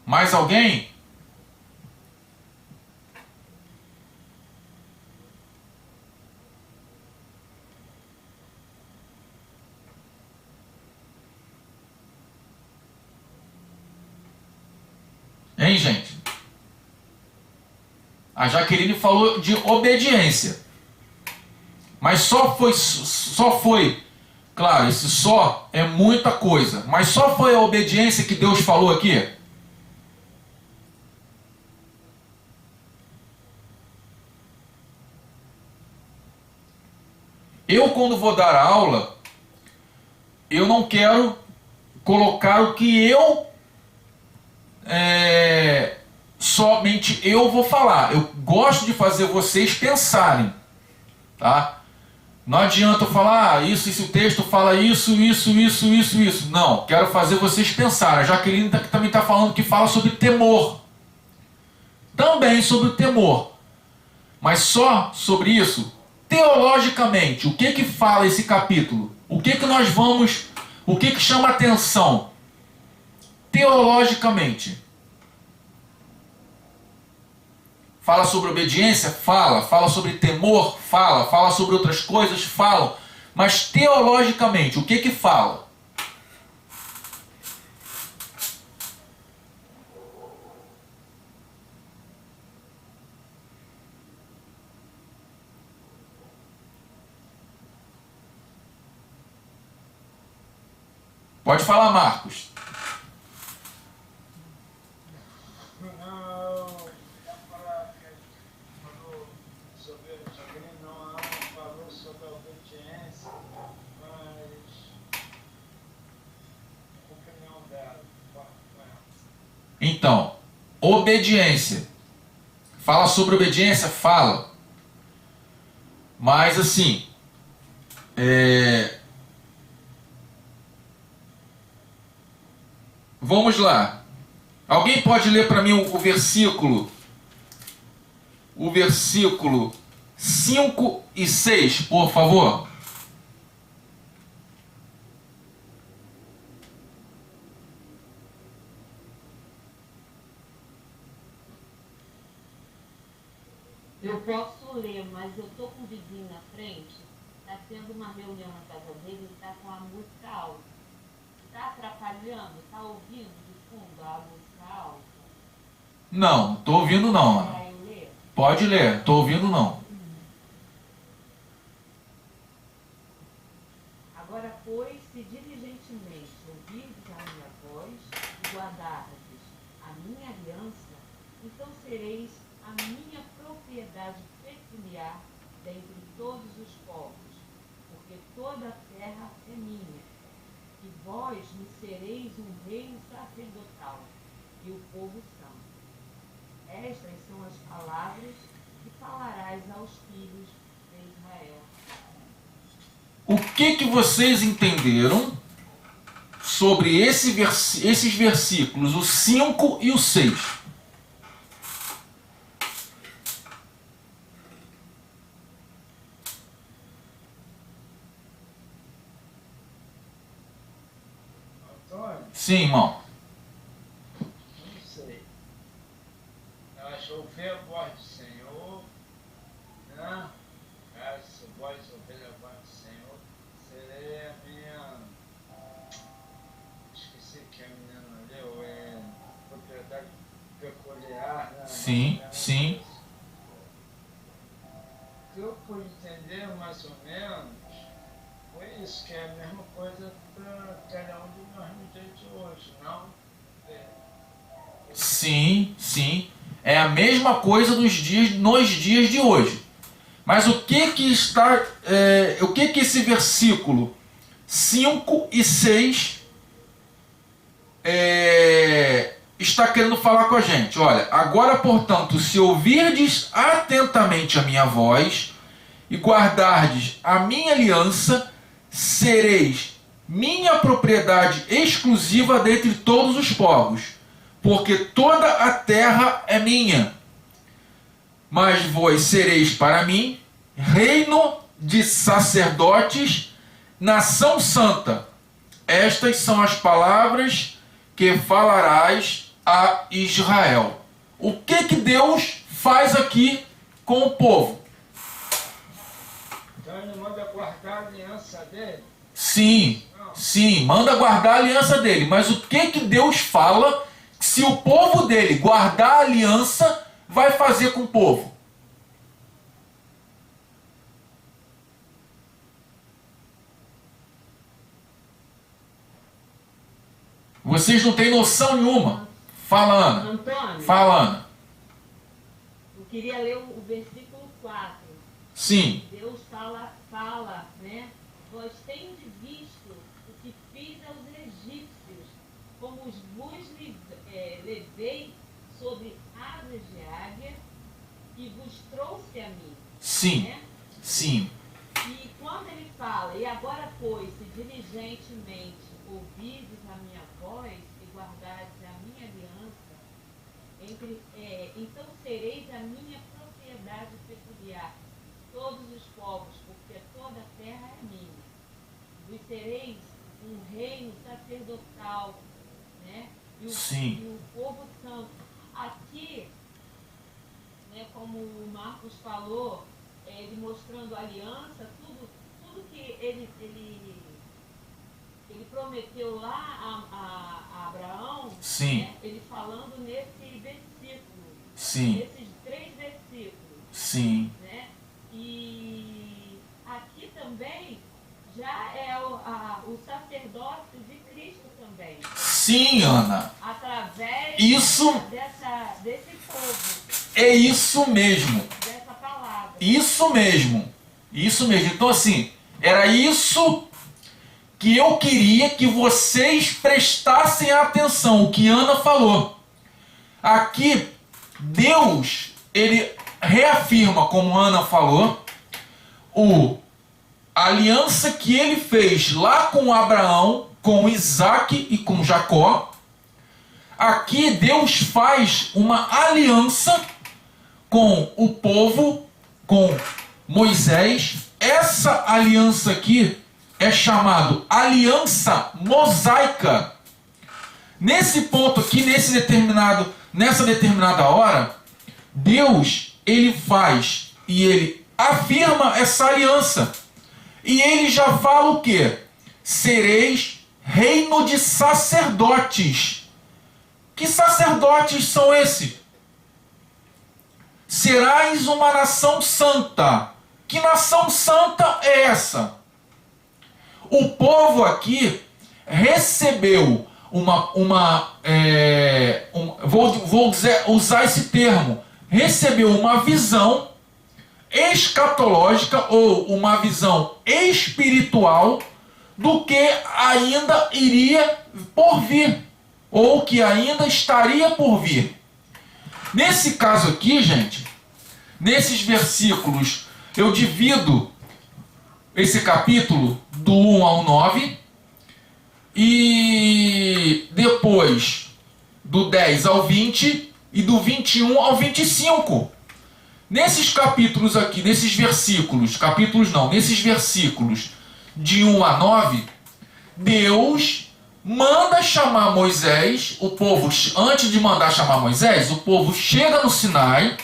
Mais alguém? Hein, gente? A Jaqueline falou de obediência. Mas só foi, claro, esse só é muita coisa, mas só foi a obediência que Deus falou aqui? Eu, quando vou dar aula, eu não quero colocar o que eu somente eu vou falar. Eu gosto de fazer vocês pensarem, tá? Não adianta eu falar isso, esse texto fala isso. Não, quero fazer vocês pensarem. A Jaqueline também está falando que fala sobre temor. Também sobre temor. Mas só sobre isso, teologicamente, o que fala esse capítulo? O que nós vamos, o que chama atenção? Teologicamente. Fala sobre obediência? Fala. Fala sobre temor? Fala. Fala sobre outras coisas? Fala. Mas teologicamente, o que fala? Pode falar, Marcos. Então, obediência. Fala sobre obediência? Fala. Mas assim, vamos lá. Alguém pode ler para mim o versículo 5 e 6, por favor? Eu posso ler, mas eu tô com o vizinho na frente, tá tendo uma reunião na casa dele, ele tá com a música alta. Tá atrapalhando? Tá ouvindo de fundo a música alta? Não, tô ouvindo não, Ana. Para eu ler? Pode ler, tô ouvindo não. Agora, pois, se diligentemente ouvirdes a minha voz e guardardes a minha aliança, então sereis a minha propriedade peculiar dentre todos os povos, porque toda a terra é minha. E vós me sereis um reino sacerdotal e o povo santo. Estas são as palavras que falarás aos filhos de Israel. O que vocês entenderam sobre esses versículos, o 5 e o 6? Antônio, Sim, irmão. não sei. Nós ouvir a voz do Senhor, né? Se vós ouvir a voz do Senhor, serei a minha. Esqueci que a menina leu, propriedade peculiar, né? Sim, sim. O que eu pude entender mais ou menos foi isso, que é a mesma coisa para cada um de nós no dia de hoje, não? Sim, sim. É a mesma coisa nos dias de hoje. Mas o que esse versículo 5 e 6 está querendo falar com a gente? Olha, agora, portanto, se ouvirdes atentamente a minha voz e guardardes a minha aliança, sereis minha propriedade exclusiva dentre todos os povos, porque toda a terra é minha. Mas vós sereis para mim reino de sacerdotes, nação santa. Estas são as palavras que falarás a Israel. O que Deus faz aqui com o povo? Então ele manda guardar a aliança dele. Sim, sim, manda guardar a aliança dele. Mas o que Deus fala se o povo dele guardar a aliança, vai fazer com o povo? Vocês não têm noção nenhuma. Fala, Ana. Antônio, Fala, Ana. eu queria ler o versículo 4. Sim, Deus fala, né? Vós tendes visto o que fiz aos egípcios, como os vos levei sobre asas de águia e vos trouxe a mim. sim, Né? sim. E quando ele fala, e agora, pois, se diligentemente ouvides a minha voz e guardardes a minha aliança, então sereis a minha propriedade peculiar, todos os povos, porque toda a terra é minha. Vos sereis um reino sacerdotal, né? Sim. E o povo santo. Aqui, né, como o Marcos falou, ele mostrando a aliança, tudo que ele prometeu lá a Abraão, Sim. né, ele falando nesse versículo, Sim. nesses 3 versículos. Sim. Né? E aqui também já é o sacerdócio de Cristo também, Sim, Ana. através Isso desse povo, é isso mesmo. dessa palavra. Isso mesmo. Isso mesmo. Então, assim, era isso que eu queria que vocês prestassem atenção, o que Ana falou. Aqui, Deus, ele reafirma, como Ana falou, a aliança que ele fez lá com Abraão, com Isaac e com Jacó. Aqui Deus faz uma aliança com o povo, com Moisés. Essa aliança aqui é chamada aliança mosaica. Nesse ponto aqui, nessa determinada hora, Deus ele faz e ele afirma essa aliança. E ele já fala o quê? Sereis reino de sacerdotes. Que sacerdotes são esses? Serás uma nação santa. Que nação santa é essa? O povo aqui recebeu usar esse termo, recebeu uma visão escatológica ou uma visão espiritual do que ainda iria por vir, ou que ainda estaria por vir. Nesse caso aqui, gente, nesses versículos, eu divido esse capítulo do 1 ao 9, e depois do 10 ao 20 e do 21 ao 25. Nesses capítulos aqui, nesses versículos, nesses versículos de 1 a 9, Deus manda chamar Moisés, o povo, antes de mandar chamar Moisés, o povo chega no Sinai,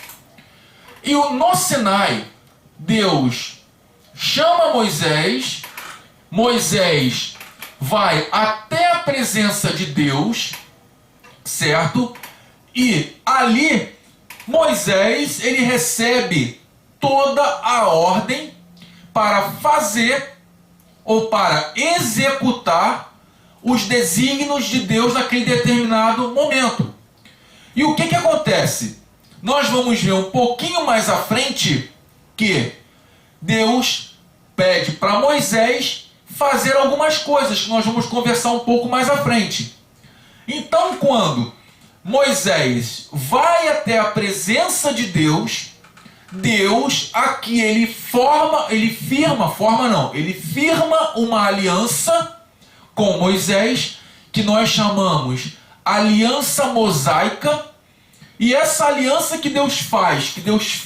e no Sinai, Deus chama Moisés, Moisés vai até a presença de Deus, certo? E ali, Moisés, ele recebe toda a ordem para fazer ou para executar os desígnios de Deus naquele determinado momento. E o que acontece? Nós vamos ver um pouquinho mais à frente que Deus pede para Moisés fazer algumas coisas que nós vamos conversar um pouco mais à frente. Então, quando Moisés vai até a presença de Deus, Deus aqui ele firma uma aliança com Moisés, que nós chamamos aliança mosaica. E essa aliança que Deus faz, que Deus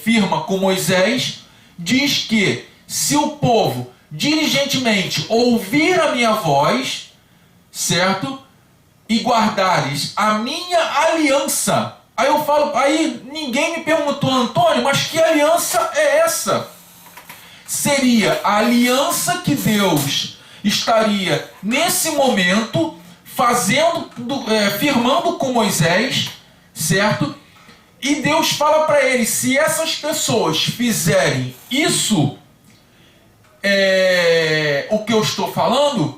firma com Moisés, diz que se o povo diligentemente ouvir a minha voz, certo? E guardares a minha aliança. Aí ninguém me perguntou, Antônio, mas que aliança é essa? Seria a aliança que Deus estaria nesse momento firmando com Moisés, certo? E Deus fala para ele, se essas pessoas fizerem isso, o que eu estou falando,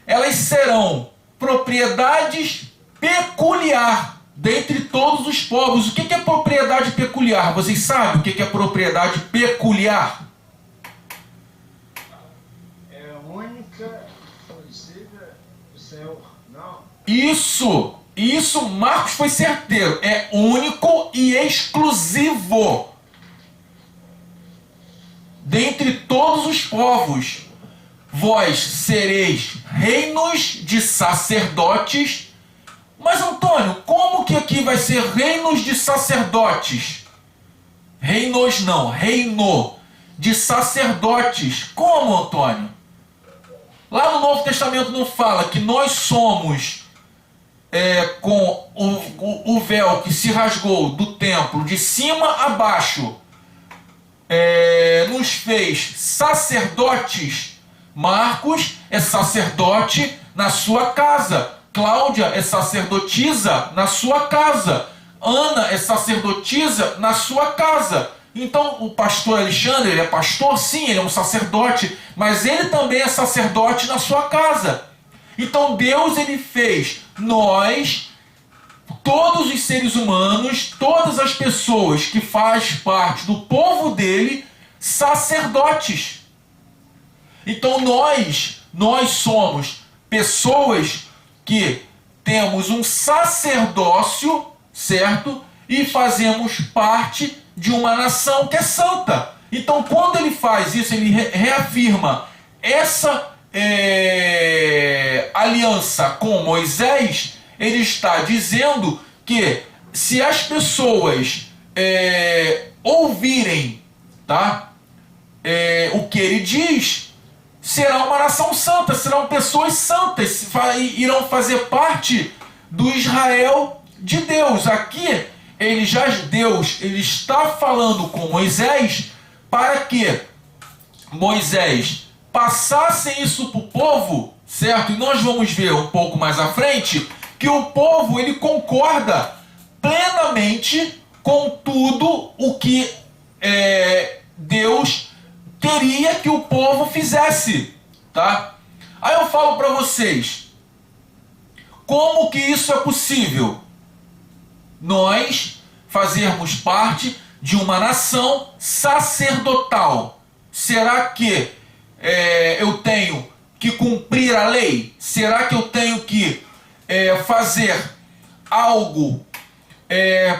elas serão propriedades peculiar dentre todos os povos. O que é propriedade peculiar? Vocês sabem o que é propriedade peculiar? É única, exclusiva do Senhor, não? Isso, Marcos foi certeiro. É único e exclusivo dentre todos os povos. Vós sereis reinos de sacerdotes. Mas, Antônio, como que aqui vai ser reinos de sacerdotes? Reinos não, reino de sacerdotes. Como, Antônio? Lá no Novo Testamento não fala que nós somos com o véu que se rasgou do templo de cima a baixo, nos fez sacerdotes. Marcos é sacerdote na sua casa. Cláudia é sacerdotisa na sua casa. Ana é sacerdotisa na sua casa. Então o pastor Alexandre, ele é pastor, sim, ele é um sacerdote, mas ele também é sacerdote na sua casa. Então Deus, ele fez nós, todos os seres humanos, todas as pessoas que fazem parte do povo dele, sacerdotes. Então nós somos pessoas que temos um sacerdócio, certo? E fazemos parte de uma nação que é santa. Então quando ele faz isso, ele reafirma essa aliança com Moisés, ele está dizendo que se as pessoas ouvirem, tá? O que ele diz, será uma nação santa, serão pessoas santas, irão fazer parte do Israel de Deus. Aqui Deus ele está falando com Moisés para que Moisés passasse isso para o povo, certo? E nós vamos ver um pouco mais à frente que o povo ele concorda plenamente com tudo o que Deus queria que o povo fizesse, tá? Aí eu falo para vocês, como que isso é possível? Nós fazermos parte de uma nação sacerdotal. Será que eu tenho que cumprir a lei? Será que eu tenho que fazer algo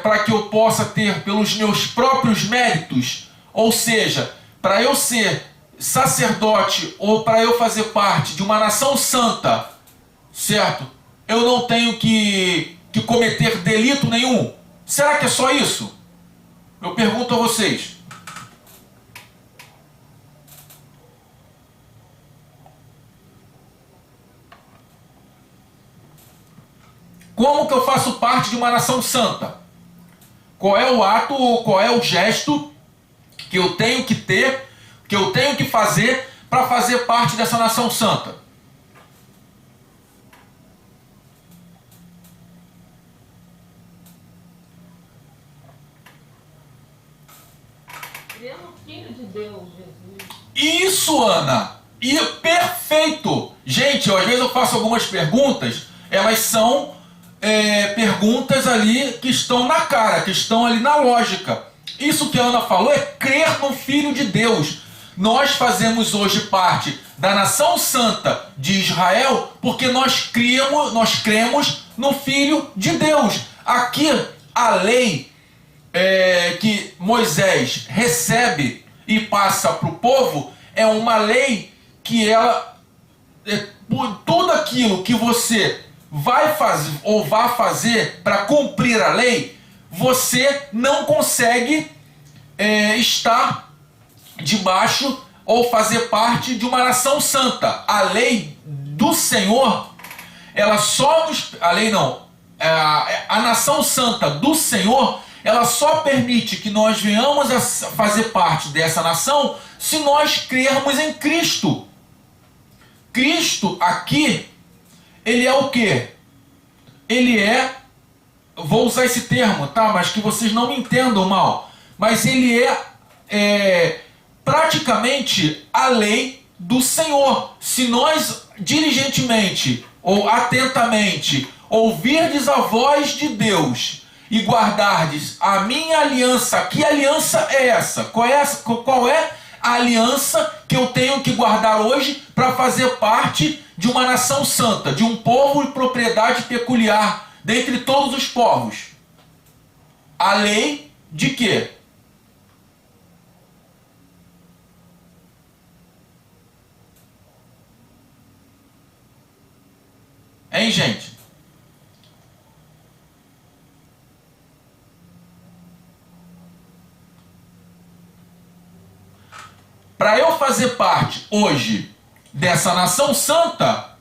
para que eu possa ter pelos meus próprios méritos? Ou seja, para eu ser sacerdote ou para eu fazer parte de uma nação santa, certo? Eu não tenho que cometer delito nenhum. Será que é só isso? Eu pergunto a vocês. Como que eu faço parte de uma nação santa? Qual é o ato ou qual é o gesto que eu tenho que ter, que eu tenho que fazer para fazer parte dessa nação santa? Crer no Filho de Deus, Jesus. Isso, Ana! E perfeito! Gente, às vezes eu faço algumas perguntas, elas são perguntas ali que estão na cara, que estão ali na lógica. Isso que a Ana falou é crer no Filho de Deus. Nós fazemos hoje parte da nação santa de Israel porque nós cremos no Filho de Deus. Aqui, a lei que Moisés recebe e passa para o povo é uma lei que ela tudo aquilo que você vai fazer ou vai fazer para cumprir a lei, você não consegue estar debaixo ou fazer parte de uma nação santa. A lei do Senhor, ela só nos... A lei não. A nação santa do Senhor, ela só permite que nós venhamos a fazer parte dessa nação se nós crermos em Cristo. Cristo aqui, ele é o quê? Ele vou usar esse termo, tá? Mas que vocês não me entendam mal. Mas ele é praticamente a lei do Senhor. Se nós diligentemente ou atentamente ouvirdes a voz de Deus e guardardes a minha aliança, que aliança é essa? Qual é a aliança que eu tenho que guardar hoje para fazer parte de uma nação santa, de um povo e propriedade peculiar dentre todos os povos? A lei de quê? Hein, gente? Para eu fazer parte hoje dessa nação santa,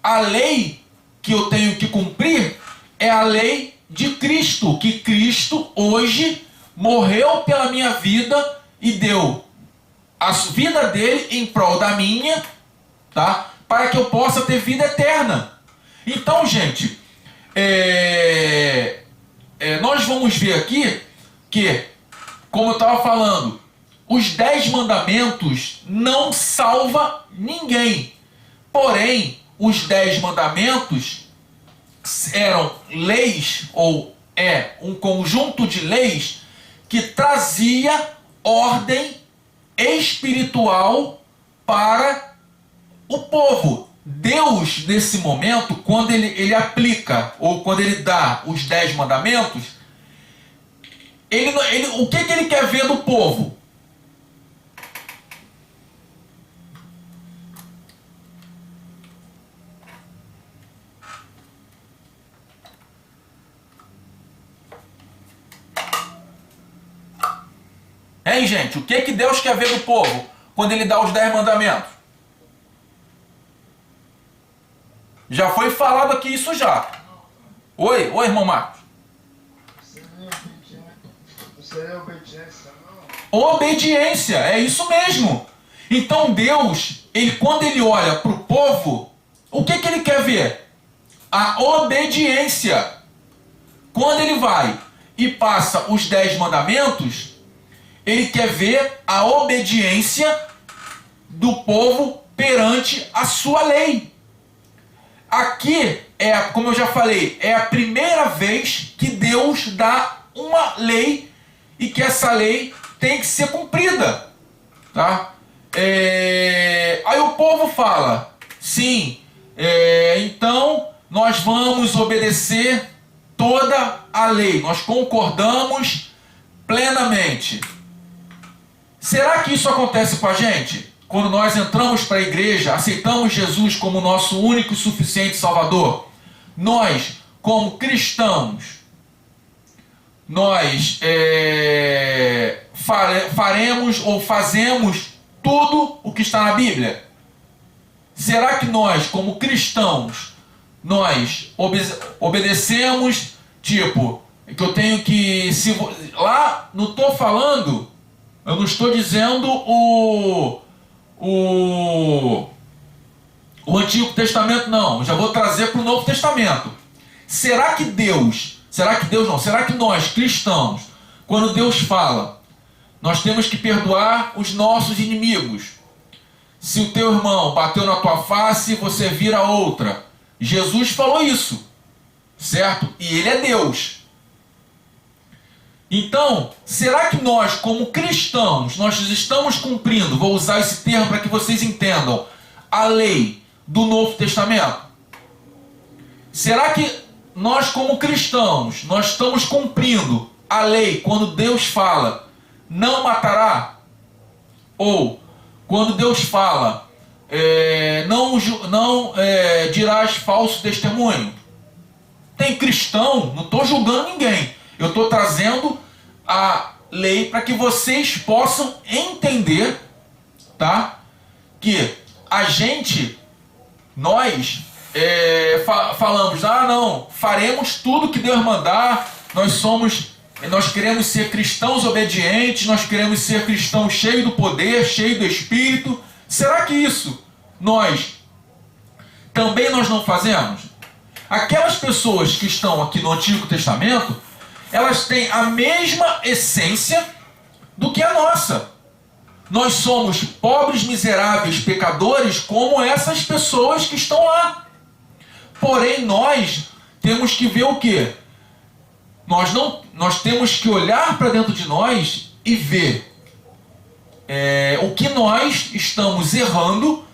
a lei que eu tenho que cumprir é a lei de Cristo, que Cristo hoje morreu pela minha vida e deu a vida dele em prol da minha, tá? Para que eu possa ter vida eterna. Então, gente, nós vamos ver aqui que, como eu estava falando, os 10 mandamentos não salvam ninguém. Porém, os 10 mandamentos eram leis, ou um conjunto de leis que trazia ordem espiritual para o povo. Deus, nesse momento, quando ele aplica, ou quando ele dá os 10 mandamentos, o que ele quer ver do povo? Hein, gente? O que Deus quer ver do povo quando ele dá os 10 mandamentos? Já foi falado aqui isso já. Oi, irmão Marcos. Você não repetir seria obediência, não? Obediência, é isso mesmo. Então Deus, quando ele olha para o povo, o que ele quer ver? A obediência. Quando ele vai e passa os 10 mandamentos, ele quer ver a obediência do povo perante a sua lei. Aqui, como eu já falei, é a primeira vez que Deus dá uma lei e que essa lei tem que ser cumprida. Tá? Aí o povo fala, sim, então nós vamos obedecer toda a lei, nós concordamos plenamente. Será que isso acontece com a gente? Quando nós entramos para a igreja, aceitamos Jesus como nosso único e suficiente Salvador, nós, como cristãos, nós faremos ou fazemos tudo o que está na Bíblia? Será que nós, como cristãos, nós obedecemos, tipo, que eu tenho que... Lá, não estou falando, eu não estou dizendo o Antigo Testamento, não. Eu já vou trazer para o Novo Testamento. Será que nós, cristãos, quando Deus fala, nós temos que perdoar os nossos inimigos. Se o teu irmão bateu na tua face, você vira outra. Jesus falou isso, certo? E ele é Deus. Então, será que nós, como cristãos, nós estamos cumprindo, vou usar esse termo para que vocês entendam, a lei do Novo Testamento? Será que nós, como cristãos, nós estamos cumprindo a lei quando Deus fala, não matará? Ou quando Deus fala, não dirás falso testemunho? Tem cristão, não estou julgando ninguém. Eu estou trazendo a lei para que vocês possam entender, tá? Que a gente, nós falamos, não, faremos tudo que Deus mandar, nós queremos ser cristãos obedientes, nós queremos ser cristãos cheios do poder, cheios do Espírito. Será que isso nós não fazemos? Aquelas pessoas que estão aqui no Antigo Testamento, elas têm a mesma essência do que a nossa. Nós somos pobres, miseráveis, pecadores, como essas pessoas que estão lá. Porém, nós temos que ver o quê? Nós temos que olhar para dentro de nós e ver o que nós estamos errando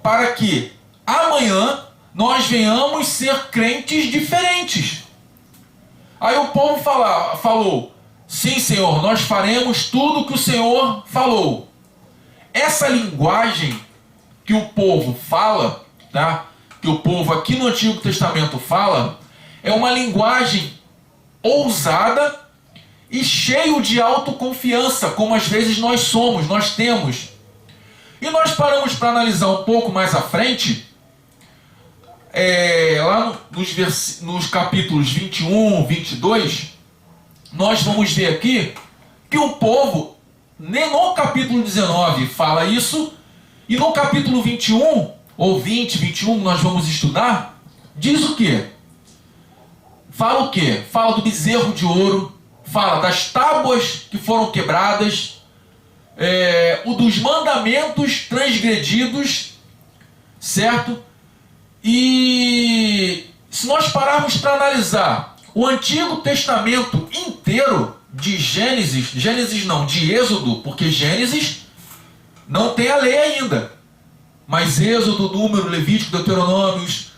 para que amanhã nós venhamos ser crentes diferentes. Aí o povo falou, sim, Senhor, nós faremos tudo o que o Senhor falou. Essa linguagem que o povo fala, tá? Que o povo aqui no Antigo Testamento fala, é uma linguagem ousada e cheio de autoconfiança, como às vezes nós temos. E nós paramos para analisar um pouco mais à frente, lá nos capítulos 21, 22, nós vamos ver aqui que o povo, no capítulo 19 fala isso, e no capítulo 21, ou 20, 21, nós vamos estudar, diz o quê? Fala o quê? Fala do bezerro de ouro, fala das tábuas que foram quebradas, o dos mandamentos transgredidos, certo? E se nós pararmos para analisar o Antigo Testamento inteiro, de de Êxodo, porque Gênesis não tem a lei ainda, mas Êxodo, Número, Levítico, Deuteronômios,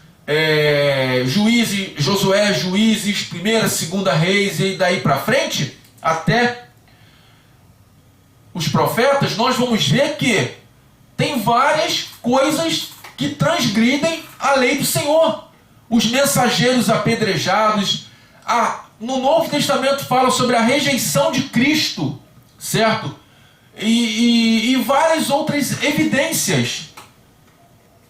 Juízes, Josué, Juízes, 1ª, 2ª Reis e daí para frente, até os profetas, nós vamos ver que tem várias coisas que transgridem a lei do Senhor. Os mensageiros apedrejados. No Novo Testamento fala sobre a rejeição de Cristo, certo? E várias outras evidências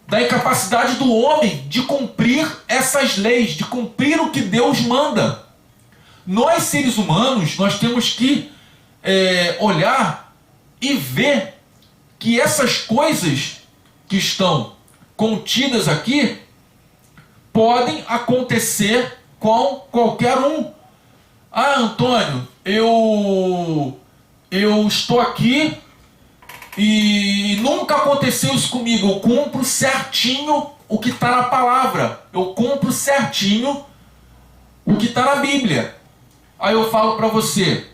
da incapacidade do homem de cumprir essas leis, de cumprir o que Deus manda. Nós, seres humanos, nós temos que olhar e ver que essas coisas que estão contidas aqui podem acontecer com qualquer um. Ah, Antônio, eu estou aqui e nunca aconteceu isso comigo. Eu cumpro certinho o que está na palavra. Eu cumpro certinho o que está na Bíblia. Aí eu falo para você,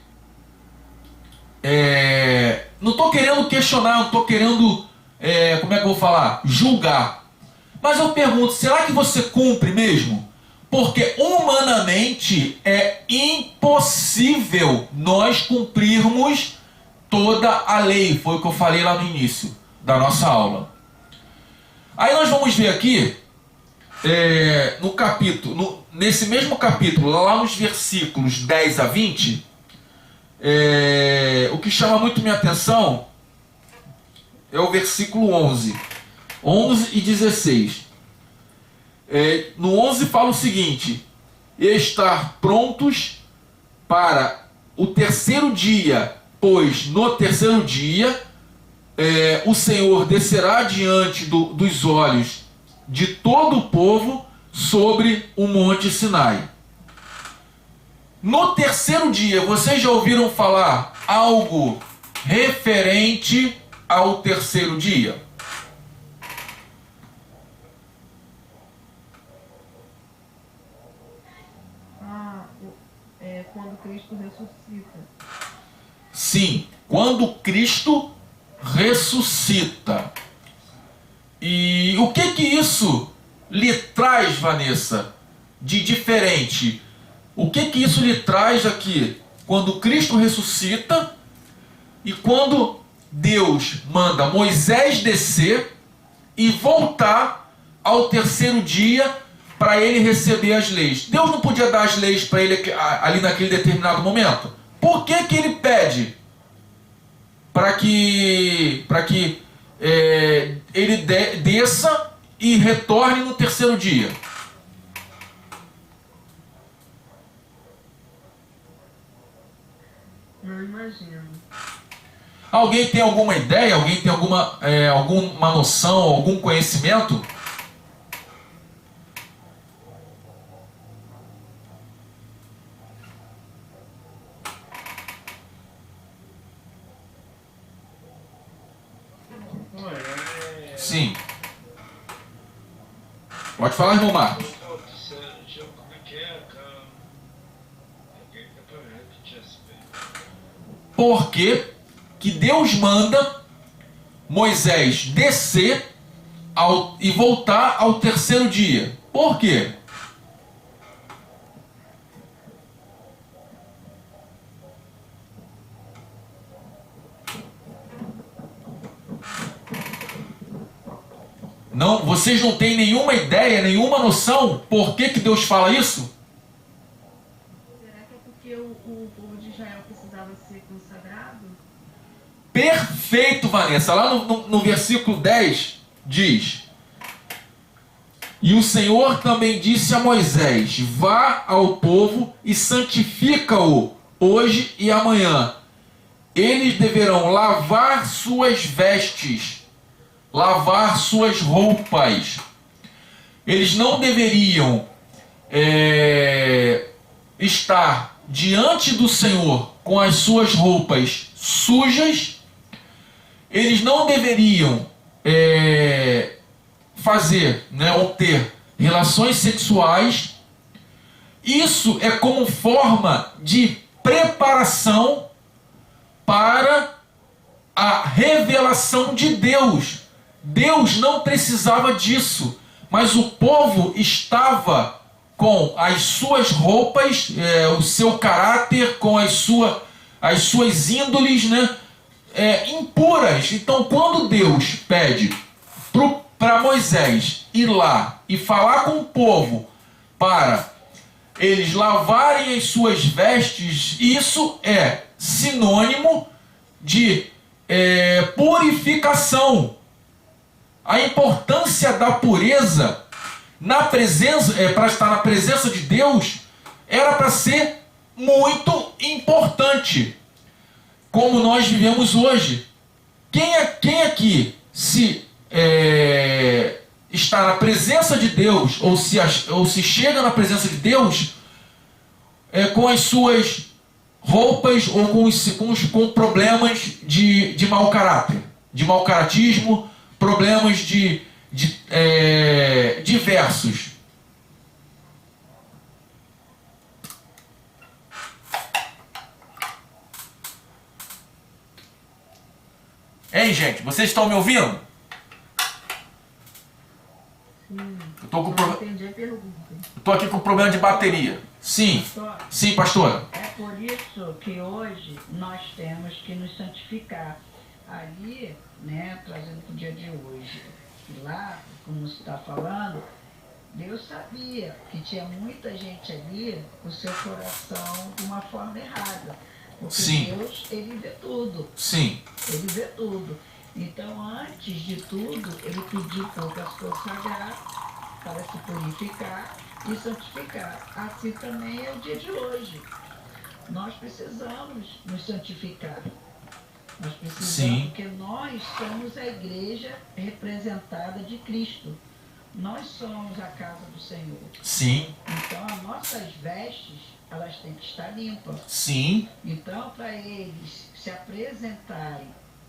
não estou querendo questionar, não estou querendo, como é que eu vou falar? Julgar. Mas eu pergunto, será que você cumpre mesmo? Porque humanamente é impossível nós cumprirmos toda a lei. Foi o que eu falei lá no início da nossa aula. Aí nós vamos ver aqui, no capítulo, nesse mesmo capítulo, lá nos versículos 10 a 20, o que chama muito minha atenção é o versículo 11 e 16. No 11 fala o seguinte: estar prontos para o terceiro dia, pois no terceiro dia o Senhor descerá diante dos olhos de todo o povo sobre o monte Sinai. No terceiro dia, vocês já ouviram falar algo referente ao terceiro dia? Quando Cristo ressuscita. Sim, quando Cristo ressuscita. E o que isso lhe traz, Vanessa, de diferente? O que isso lhe traz aqui? Quando Cristo ressuscita e quando Deus manda Moisés descer e voltar ao terceiro dia para ele receber as leis. Deus não podia dar as leis para ele ali naquele determinado momento? Por que ele pede para que ele desça e retorne no terceiro dia? Não imagino. Alguém tem alguma ideia? Alguém tem alguma noção, algum conhecimento? Sim. Pode falar, irmão Marcos. Porque que Deus manda Moisés descer e voltar ao terceiro dia. Por quê? Não, vocês não têm nenhuma ideia, nenhuma noção por que Deus fala isso? Será que é porque o povo de Israel precisava ser consagrado? Perfeito, Vanessa. Lá no versículo 10 diz: e o Senhor também disse a Moisés: vá ao povo e santifica-o hoje e amanhã. Eles deverão lavar suas vestes, lavar suas roupas. Eles não deveriam estar diante do Senhor com as suas roupas sujas. Eles não deveriam fazer, ou ter relações sexuais. Isso é como forma de preparação para a revelação de Deus. Deus não precisava disso, mas o povo estava com as suas roupas, o seu caráter, com as suas índoles, impuras. Então, quando Deus pede para Moisés ir lá e falar com o povo para eles lavarem as suas vestes, isso é sinônimo de purificação. A importância da pureza na presença, para estar na presença de Deus, era para ser muito importante. como nós vivemos hoje. Quem aqui se está na presença de Deus, ou se chega na presença de Deus com as suas roupas ou com problemas de mau caráter, de mau caratismo, problemas diversos. Hein, gente? Vocês estão me ouvindo? Sim. Eu Entendi a pergunta. estou aqui com problema de bateria. Sim. Pastor, Sim, pastora. É por isso que hoje nós temos que nos santificar. Ali, né, trazendo para o dia de hoje, lá, como você está falando, Deus sabia que tinha muita gente ali com o seu coração de uma forma errada. Porque Sim. Deus, ele vê tudo. Sim. Ele vê tudo. Então, antes de tudo, ele pediu para se consagrar, para se purificar e santificar. Assim também é o dia de hoje. Nós precisamos nos santificar. Nós precisamos, Sim. porque nós somos a igreja representada de Cristo. Nós somos a casa do Senhor. Sim. Então, as nossas vestes, elas têm que estar limpas. Sim. Então, para eles se apresentarem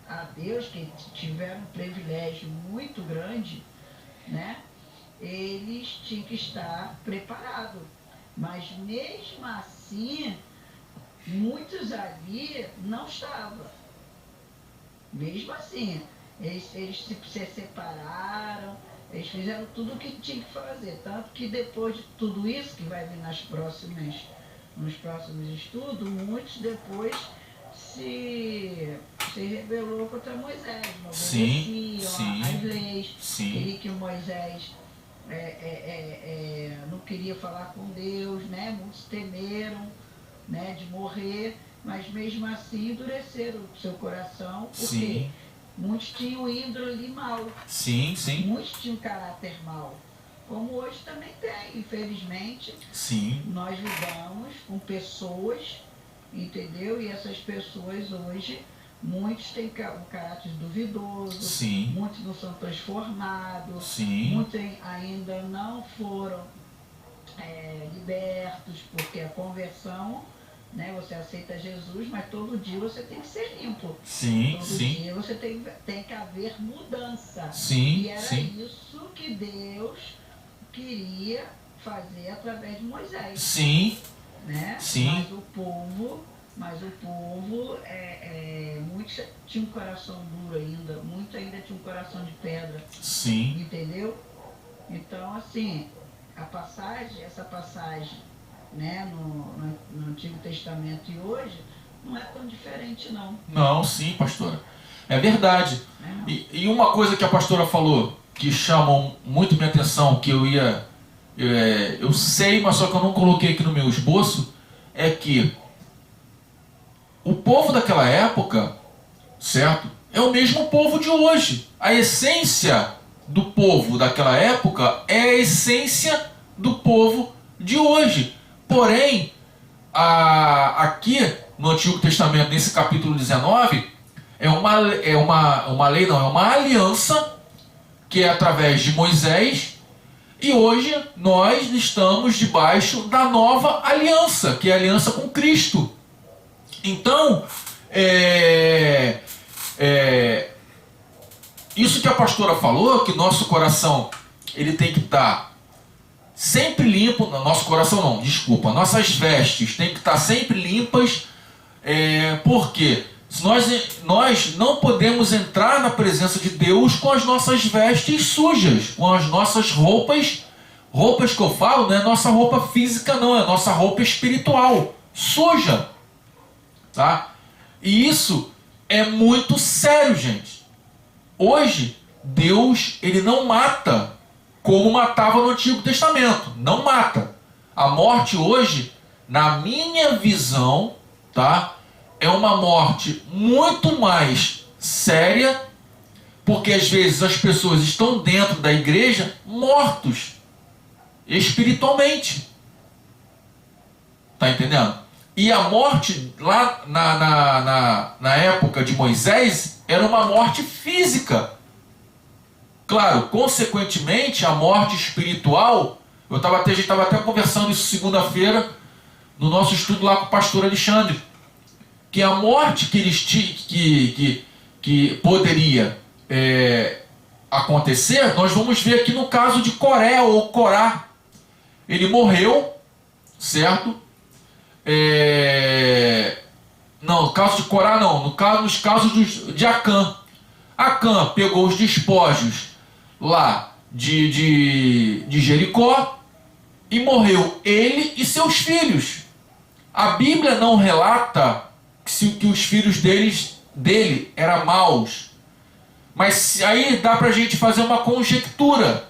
a Deus, que tiveram um privilégio muito grande, né? Eles tinham que estar preparados. Mas mesmo assim, muitos ali não estavam. Mesmo assim, eles se separaram, eles fizeram tudo o que tinham que fazer. Tanto que depois de tudo isso, que vai vir nos próximos estudos, muitos depois se rebelou contra Moisés, não Sim, obedeciam sim, às leis, sim. queria que Moisés não queria falar com Deus, né? Muitos temeram, né, de morrer, mas mesmo assim endureceram o seu coração, porque Sim. muitos tinham índole mal, Sim, sim. muitos tinham caráter mal, como hoje também tem, infelizmente. Sim. Nós lidamos com pessoas, entendeu? E essas pessoas hoje, muitos têm um caráter duvidoso, Sim. muitos não são transformados, Sim. muitos ainda não foram libertos, porque a conversão, né? Você aceita Jesus, mas todo dia você tem que ser limpo. Sim, Todo sim. dia você tem que haver mudança. Sim, E era sim. isso que Deus queria fazer através de Moisés, Sim. né? Sim. Mas o povo, muitos tinham um coração duro ainda, muitos ainda tinham um coração de pedra, Sim. entendeu? Então, assim, essa passagem, né, no Antigo Testamento e hoje, não é tão diferente, não. Não, sim, pastora. É verdade. Né, não? E uma coisa que a pastora falou que chamou muito minha atenção, que eu sei, mas só que eu não coloquei aqui no meu esboço, é que o povo daquela época, certo? É o mesmo povo de hoje. A essência do povo daquela época é a essência do povo de hoje. Porém, aqui no Antigo Testamento, nesse capítulo 19, é uma lei, não, é uma aliança que é através de Moisés, e hoje nós estamos debaixo da nova aliança, que é a aliança com Cristo. Então, isso que a pastora falou, que nosso coração ele tem que estar sempre limpo, nosso coração não, desculpa, nossas vestes têm que estar sempre limpas, porque nós não podemos entrar na presença de Deus com as nossas vestes sujas, com as nossas roupas que eu falo, não é nossa roupa física não, é nossa roupa espiritual, suja, tá? E isso é muito sério, gente. Hoje, Deus, ele não mata como matava no Antigo Testamento. Não mata. A morte hoje, na minha visão, tá? É uma morte muito mais séria, porque às vezes as pessoas estão dentro da igreja mortos espiritualmente. Tá entendendo? E a morte lá na época de Moisés era uma morte física. Claro, consequentemente, a morte espiritual, a gente estava até conversando isso segunda-feira, no nosso estudo lá com o pastor Alexandre, que a morte que eles que poderia acontecer, nós vamos ver aqui no caso de Coré ou Corá. Ele morreu, certo? Não, no caso de Corá não, nos casos de Acã. Acã pegou os despojos lá de Jericó e morreu ele e seus filhos. A Bíblia não relata que os filhos dele eram maus, mas aí dá para a gente fazer uma conjectura.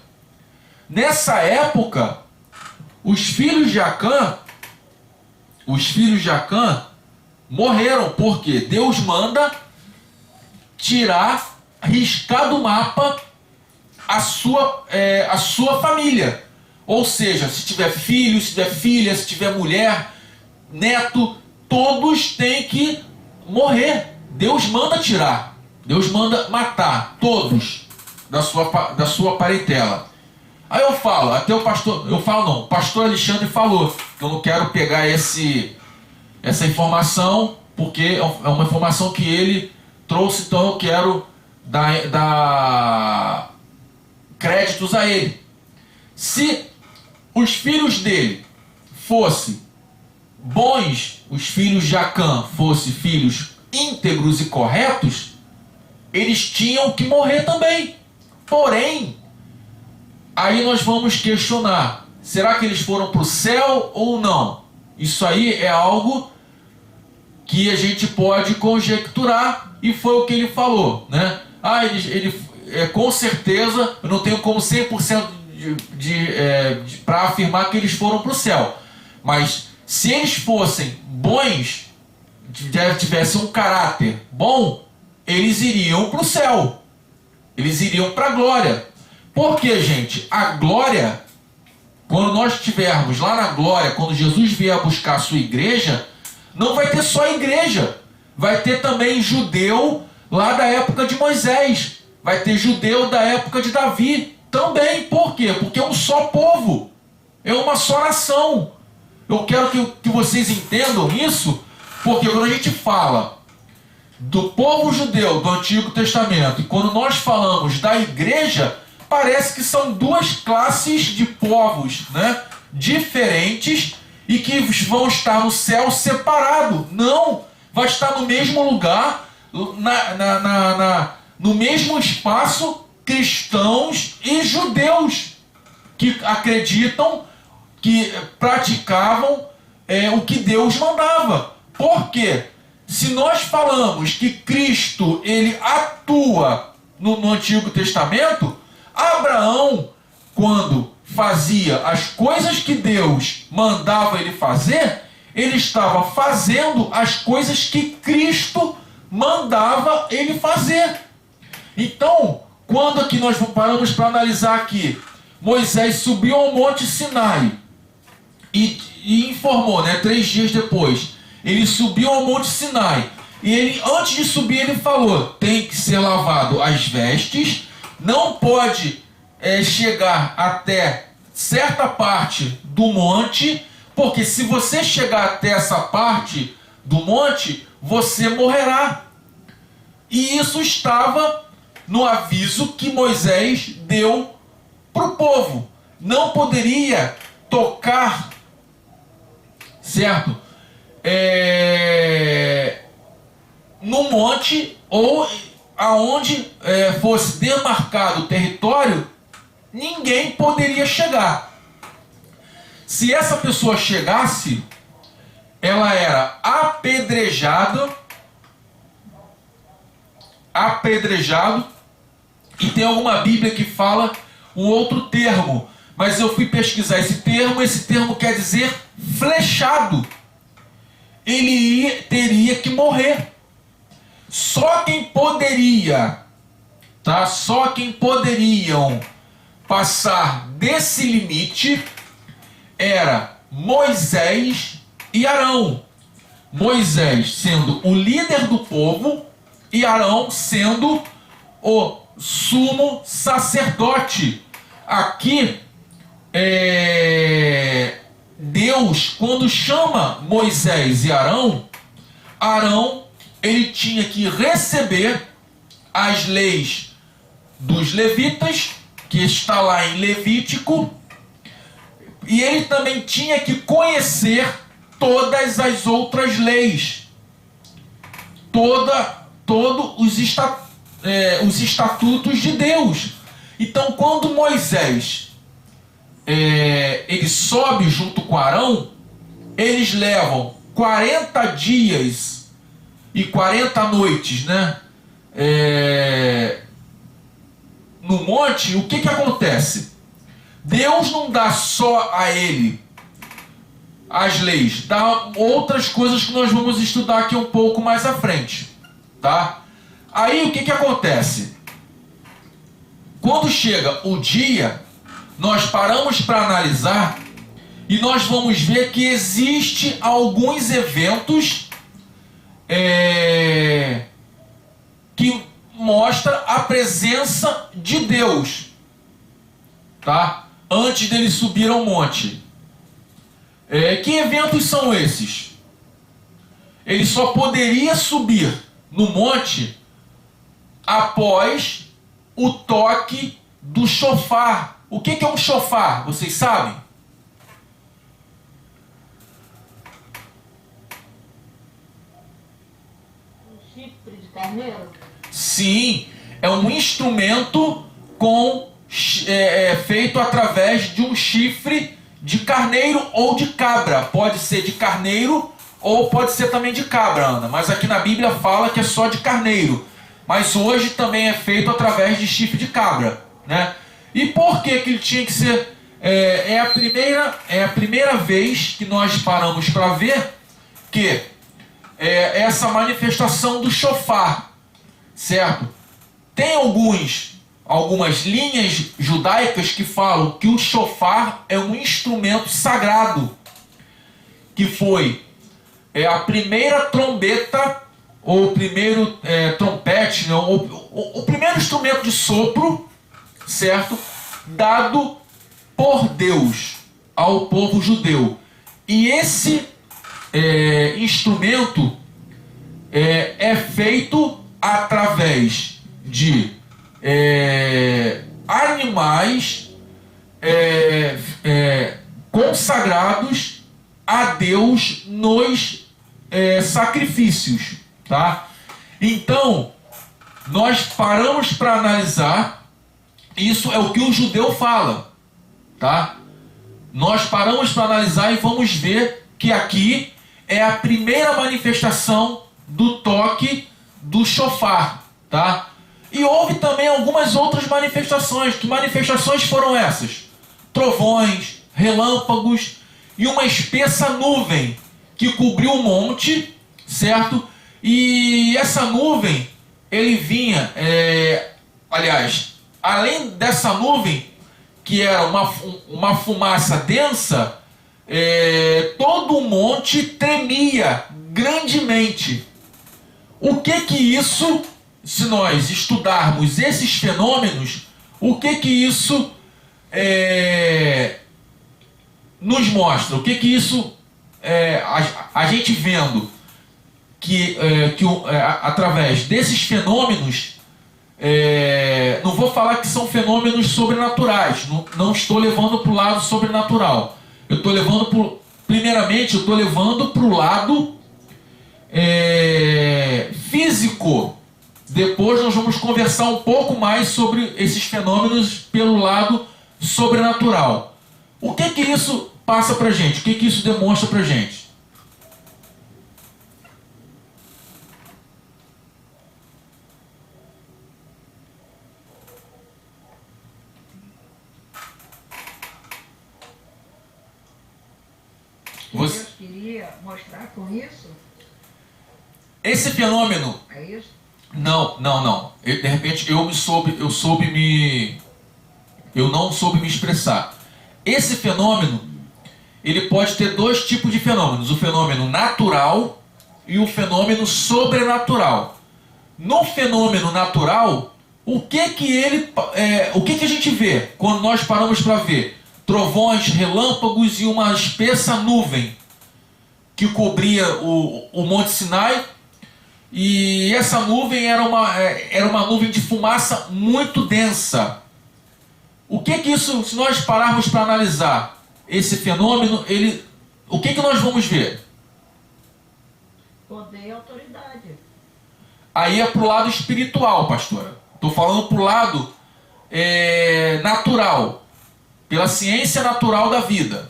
Nessa época, os filhos de Acã morreram, porque Deus manda riscar do mapa a sua família. Ou seja, se tiver filho, se tiver filha, se tiver mulher, neto, todos têm que morrer. Deus manda tirar, Deus manda matar todos da sua parentela. Aí eu falo, o pastor Alexandre falou que eu não quero pegar essa informação, porque é uma informação que ele trouxe, então eu quero dar créditos a ele. Se os filhos dele fossem bons, os filhos de Acã fossem filhos íntegros e corretos, eles tinham que morrer também. Porém, aí nós vamos questionar, será que eles foram para o céu ou não? Isso aí é algo que a gente pode conjecturar, e foi o que ele falou, né? Com certeza, eu não tenho como 100% para afirmar que eles foram para o céu, mas se eles fossem bons, tivessem um caráter bom, eles iriam para o céu, eles iriam para a glória. Porque, gente, a glória, quando nós estivermos lá na glória, quando Jesus vier buscar a sua igreja, não vai ter só igreja, vai ter também judeu lá da época de Moisés, vai ter judeu da época de Davi também. Por quê? Porque é um só povo, é uma só nação. Eu quero que vocês entendam isso, porque quando a gente fala do povo judeu do Antigo Testamento, e quando nós falamos da igreja, parece que são duas classes de povos, né, diferentes, e que vão estar no céu separado. Não, vai estar no mesmo lugar, no mesmo espaço, cristãos e judeus que acreditam, que praticavam o que Deus mandava. Por quê? Se nós falamos que Cristo ele atua no Antigo Testamento, Abraão, quando fazia as coisas que Deus mandava ele fazer, ele estava fazendo as coisas que Cristo mandava ele fazer. Então, quando aqui nós paramos para analisar aqui, Moisés subiu ao Monte Sinai e informou, 3 dias depois, ele subiu ao Monte Sinai, e ele, antes de subir, ele falou, tem que ser lavado as vestes, não pode chegar até certa parte do monte, porque se você chegar até essa parte do monte, você morrerá. E isso estava no aviso que Moisés deu para o povo. Não poderia tocar, certo? No monte ou aonde fosse demarcado o território, ninguém poderia chegar. Se essa pessoa chegasse, ela era apedrejado, e tem alguma Bíblia que fala um outro termo, mas eu fui pesquisar esse termo quer dizer flechado. Ele teria que morrer. Só quem poderiam passar desse limite era Moisés e Arão. Moisés sendo o líder do povo e Arão sendo o sumo sacerdote. Aqui, Deus, quando chama Moisés e Arão, ele tinha que receber as leis dos levitas, que está lá em Levítico, e ele também tinha que conhecer todas as outras leis, todos os estatutos de Deus. Então, quando Moisés ele sobe junto com Arão, eles levam 40 dias e 40 noites, né? No monte. O que acontece? Deus não dá só a ele as leis, dá outras coisas que nós vamos estudar aqui um pouco mais à frente, tá? Aí o que acontece? Quando chega o dia, nós paramos para analisar e nós vamos ver que existe alguns eventos que mostra a presença de Deus, tá? Antes dele subir ao monte. Que eventos são esses? Ele só poderia subir no monte após o toque do chofar. O que é um chofar? Vocês sabem? Um chifre de carneiro? Sim, é um instrumento feito através de um chifre de carneiro ou de cabra. Pode ser de carneiro ou pode ser também de cabra, Ana. Mas aqui na Bíblia fala que é só de carneiro. Mas hoje também é feito através de chifre de cabra, né? E por que ele tinha que ser... É a primeira vez que nós paramos para ver que essa manifestação do chofar, certo? Tem algumas linhas judaicas que falam que o chofar é um instrumento sagrado, que foi a primeira trombeta, ou o primeiro trompete, não, o primeiro instrumento de sopro, certo? Dado por Deus ao povo judeu. E esse instrumento é feito através de animais consagrados a Deus nos sacrifícios, tá? Então, nós paramos para analisar. Isso é o que o judeu fala, tá? Nós paramos para analisar e vamos ver que aqui é a primeira manifestação do toque do chofar, tá? E houve também algumas outras manifestações. Que manifestações foram essas? Trovões, relâmpagos e uma espessa nuvem que cobriu o monte, certo? E essa nuvem, ele vinha, além dessa nuvem, que era uma fumaça densa, todo o monte tremia grandemente. O que isso, se nós estudarmos esses fenômenos, o que isso nos mostra? O que isso, a gente vendo que através desses fenômenos, não vou falar que são fenômenos sobrenaturais, não estou levando para o lado sobrenatural. Eu estou levando primeiramente, eu estou levando para o lado físico. Depois nós vamos conversar um pouco mais sobre esses fenômenos pelo lado sobrenatural. O que isso passa para a gente? O que isso demonstra para a gente? Deus queria mostrar com isso? Esse fenômeno... É isso? Não. De repente eu não soube me expressar. Esse fenômeno, ele pode ter dois tipos de fenômenos. O fenômeno natural e o fenômeno sobrenatural. No fenômeno natural, o que a gente vê quando nós paramos para ver? Trovões, relâmpagos e uma espessa nuvem que cobria o Monte Sinai. E essa nuvem era uma nuvem de fumaça muito densa. O que isso, se nós pararmos para analisar esse fenômeno, o que nós vamos ver? Poder e autoridade. Aí é para o lado espiritual, pastora. Estou falando para o lado natural, pela ciência natural da vida.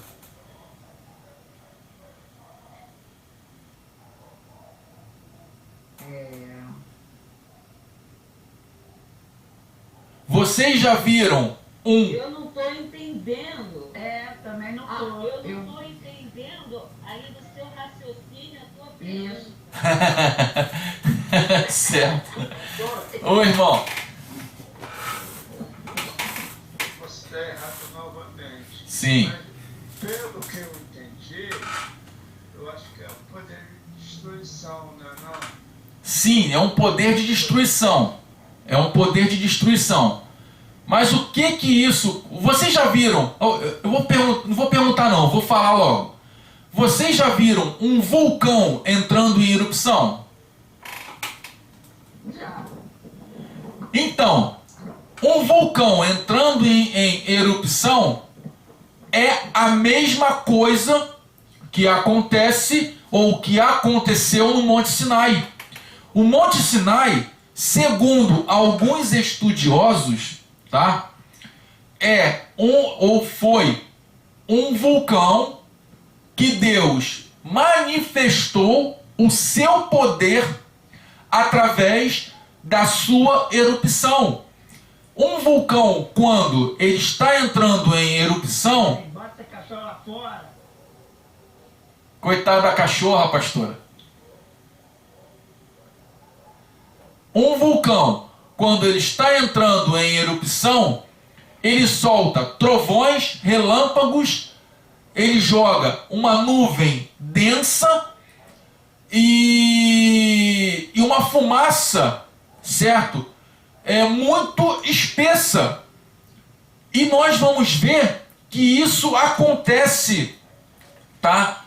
Vocês já viram Eu não estou entendendo. Também não Eu tô. não estou entendendo aí do seu raciocínio a tua Isso. pergunta. Certo. Ô, irmão. Você está errado novamente. Sim. Mas, pelo que eu entendi, eu acho que é um poder de destruição, né? Não? Sim, é um poder de destruição. É um poder de destruição. Mas o que isso... Vocês já viram... não vou perguntar não, vou falar logo. Vocês já viram um vulcão entrando em erupção? Já. Então, um vulcão entrando em erupção é a mesma coisa que acontece ou que aconteceu no Monte Sinai. O Monte Sinai, segundo alguns estudiosos, tá? Foi um vulcão que Deus manifestou o seu poder através da sua erupção. Um vulcão, quando ele está entrando em erupção... Bota a cachorra lá fora. Coitada da cachorra, pastora. Um vulcão, quando ele está entrando em erupção, ele solta trovões, relâmpagos, ele joga uma nuvem densa e uma fumaça, certo? Muito espessa. E nós vamos ver que isso acontece, tá?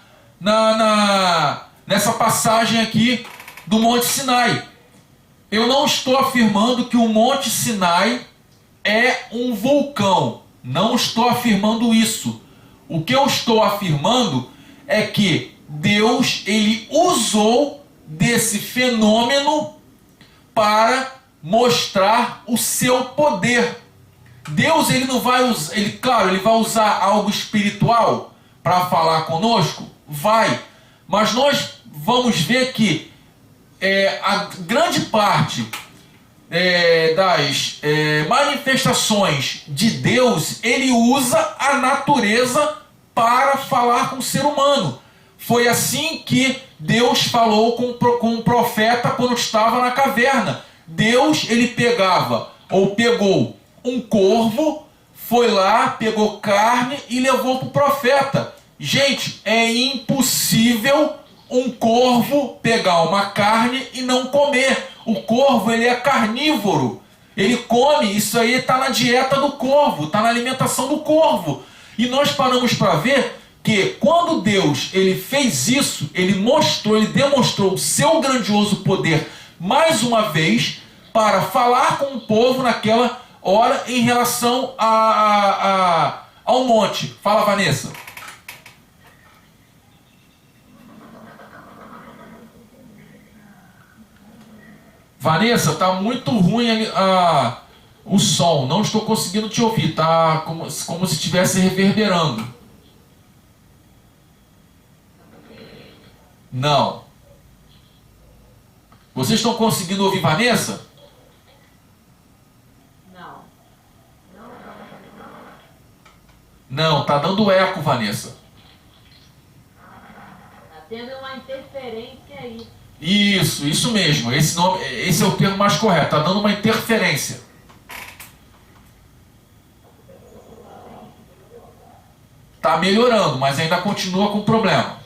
Nessa passagem aqui do Monte Sinai. Eu não estou afirmando que o Monte Sinai é um vulcão. Não estou afirmando isso. O que eu estou afirmando é que Deus, ele usou desse fenômeno para mostrar o seu poder. Deus, ele não vai usar, claro, ele vai usar algo espiritual para falar conosco? Vai. Mas nós vamos ver que a grande parte das manifestações de Deus, ele usa a natureza para falar com o ser humano. Foi assim que Deus falou com o profeta quando estava na caverna. Deus, ele pegou um corvo, foi lá, pegou carne e levou para o profeta. Gente, é impossível um corvo pegar uma carne e não comer. O corvo, ele é carnívoro. Ele come, isso aí está na dieta do corvo, está na alimentação do corvo. E nós paramos para ver que quando Deus, ele fez isso, ele demonstrou o seu grandioso poder mais uma vez para falar com o povo naquela hora em relação ao monte. Fala, Vanessa. Vanessa, tá muito ruim o som. Não estou conseguindo te ouvir. Tá como se estivesse reverberando. Não. Vocês estão conseguindo ouvir Vanessa? Não. Não, tá dando eco, Vanessa. Está tendo uma interferência aí. Isso mesmo. Esse é o termo mais correto. Tá dando uma interferência. Tá melhorando, mas ainda continua com problema.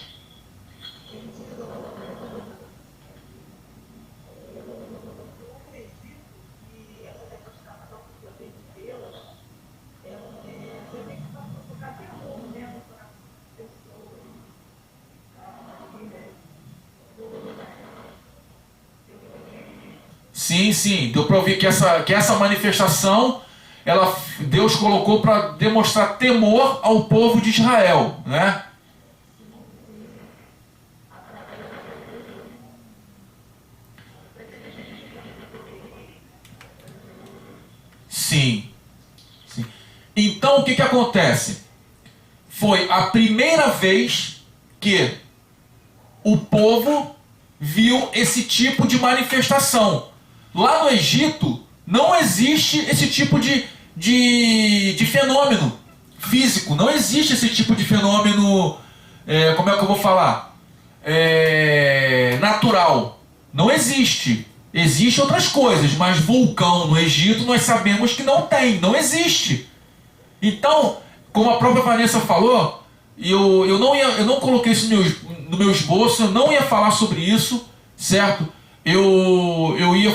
Sim, sim. Deu para ouvir que essa manifestação, Deus colocou para demonstrar temor ao povo de Israel, né? Sim. Sim. Então o que acontece? Foi a primeira vez que o povo viu esse tipo de manifestação. Lá no Egito não existe esse tipo de fenômeno físico. Não existe esse tipo de fenômeno, como é que eu vou falar? Natural. Não existe. Existem outras coisas, mas vulcão no Egito nós sabemos que não tem, não existe. Então, como a própria Vanessa falou, eu não coloquei isso no meu esboço, eu não ia falar sobre isso, certo? Eu ia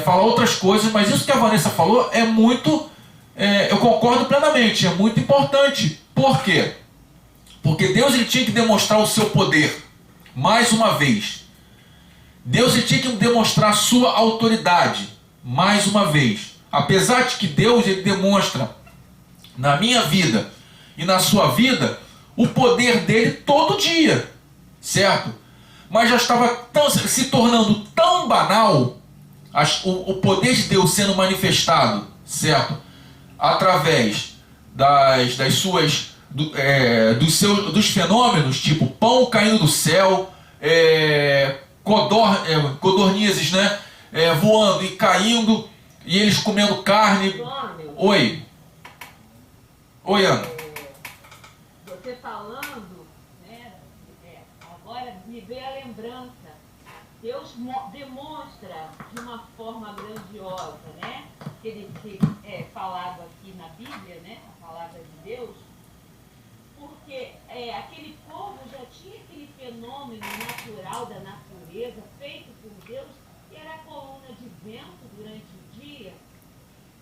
falar outras coisas, mas isso que a Vanessa falou é muito, eu concordo plenamente, é muito importante. Por quê? Porque Deus ele tinha que demonstrar o seu poder, mais uma vez. Deus ele tinha que demonstrar a sua autoridade, mais uma vez. Apesar de que Deus ele demonstra na minha vida e na sua vida o poder dele todo dia, certo? Mas já estava se tornando tão banal o poder de Deus sendo manifestado, certo? Através dos fenômenos, tipo pão caindo do céu, codornizes, né? Voando e caindo, e eles comendo carne. Oi. Oi, Ana. Você falando, né? Agora me veio a lembrança. Deus demonstra de uma forma grandiosa, né? Que é falado aqui na Bíblia, né? A palavra de Deus. Porque aquele povo já tinha aquele fenômeno natural da natureza feito por Deus, que era a coluna de vento durante o dia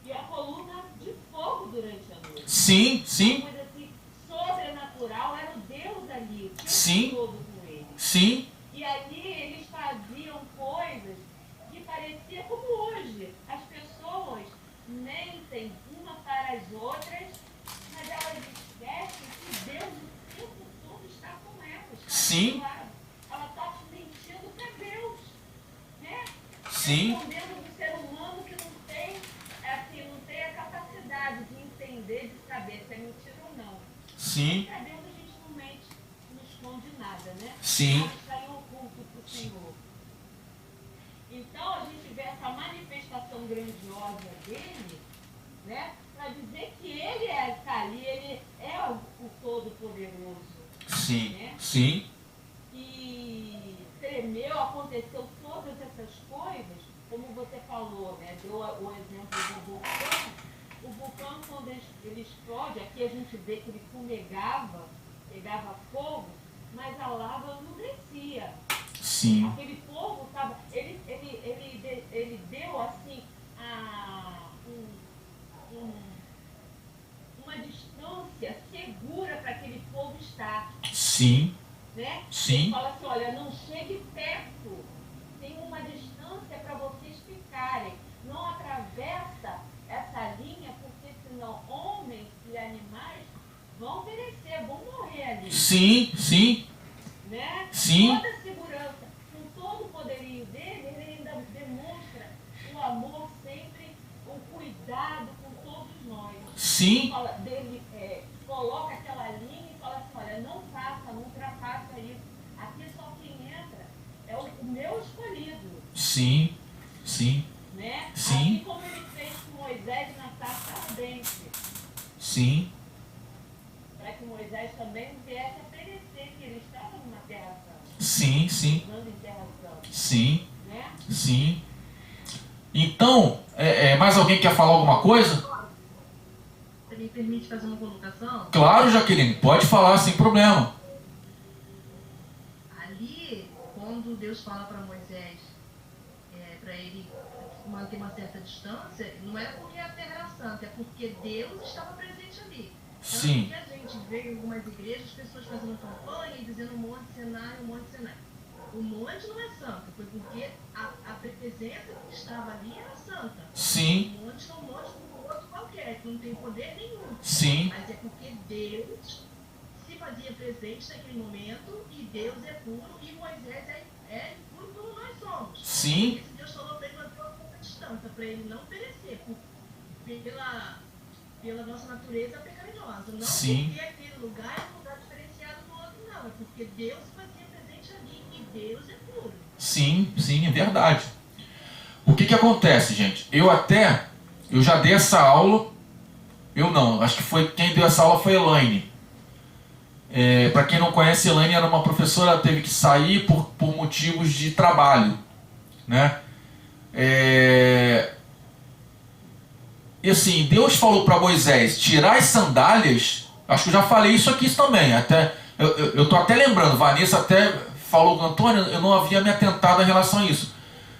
e a coluna de fogo durante a noite. Sim, sim. Uma coisa assim, sobrenatural, era o Deus ali, o sim, tempo todo com eles. Sim. E ali eles faziam coisas que parecia como hoje. As pessoas mentem uma para as outras, mas elas esquecem que Deus o tempo todo está com elas. Sim. Ela está mentindo para Deus, né? Sim. Respondendo do ser humano que não tem a capacidade de entender, de saber se é mentira ou não. Sim. Para Deus a gente não mente, não esconde nada, né? Sim. Nada está em oculto para o Senhor. Então a gente vê essa manifestação grandiosa dele, né? Para dizer que ele está ali, ele é o Todo-Poderoso. Sim. Né? Sim. E tremeu, aconteceu todas essas coisas, como você falou, né? Deu o exemplo do vulcão. O vulcão, quando ele explode, aqui a gente vê que ele fumegava, pegava fogo, mas a lava não descia. Sim. Aquele fogo estava. Ele deu assim uma distância segura para aquele fogo estar. Sim. Né? Sim. Ele fala assim, olha, não chegue perto. Tem uma distância para vocês ficarem. Não atravessa essa linha, porque senão homens e animais vão perecer, vão morrer ali. Sim, sim. Né? Sim. Toda a segurança, com todo o poderio dele, ele ainda demonstra o amor sempre, o cuidado com todos nós. Sim. Coloca aquela linha e fala assim, olha, não passa, não ultrapassa isso. Aqui só quem entra é o meu escolhido. Sim. Sim. Né? Sim. Assim como ele fez com Moisés na sarça ardente. Sim. Para que Moisés também viesse a perecer, que ele estava numa terra santa. Sim, sim. Andando em terra santa. Sim. Né? Sim. Então, mais alguém quer falar alguma coisa? Você me permite fazer uma colocação? Claro, Jaqueline, pode falar sem problema. Ali, quando Deus fala para Moisés, para ele manter uma certa distância, não é porque a terra era santa, é porque Deus estava presente ali. Sim. Tanto que a gente vê em algumas igrejas pessoas fazendo campanha e dizendo Monte Sinai, Monte Sinai. O monte não é santo, foi porque a presença que estava ali era santa. Sim. O monte não mostra um outro qualquer, que não tem poder nenhum. Sim. Mas é porque Deus se fazia presente naquele momento, e Deus é puro, e Moisés é impuro como nós somos. Sim. Esse Deus falou para ele manter uma pouca distância, para ele não perecer pela nossa natureza pecaminosa. Não Sim. porque aquele lugar é um lugar diferenciado do outro, não. É porque Deus se fazia presente ali, e Deus é puro. Sim, sim, é verdade. O que acontece, gente? Eu já dei essa aula. Eu não, acho que foi quem deu essa aula foi Elaine. Para quem não conhece, Elaine era uma professora, ela teve que sair por motivos de trabalho, né? E assim, Deus falou para Moisés tirar as sandálias. Acho que eu já falei isso aqui também. Eu estou até lembrando, Vanessa até falou, Antônio, eu não havia me atentado em relação a isso.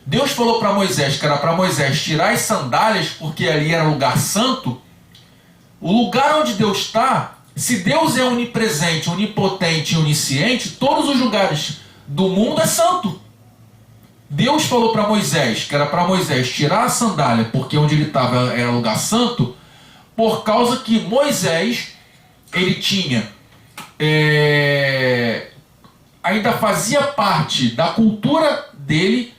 Deus falou para Moisés que era para Moisés tirar as sandálias, porque ali era lugar santo. O lugar onde Deus está, se Deus é onipresente, onipotente e onisciente, todos os lugares do mundo é santo. Deus falou para Moisés que era para Moisés tirar a sandália, porque onde ele estava era lugar santo, por causa que Moisés, ele tinha, ainda fazia parte da cultura dele,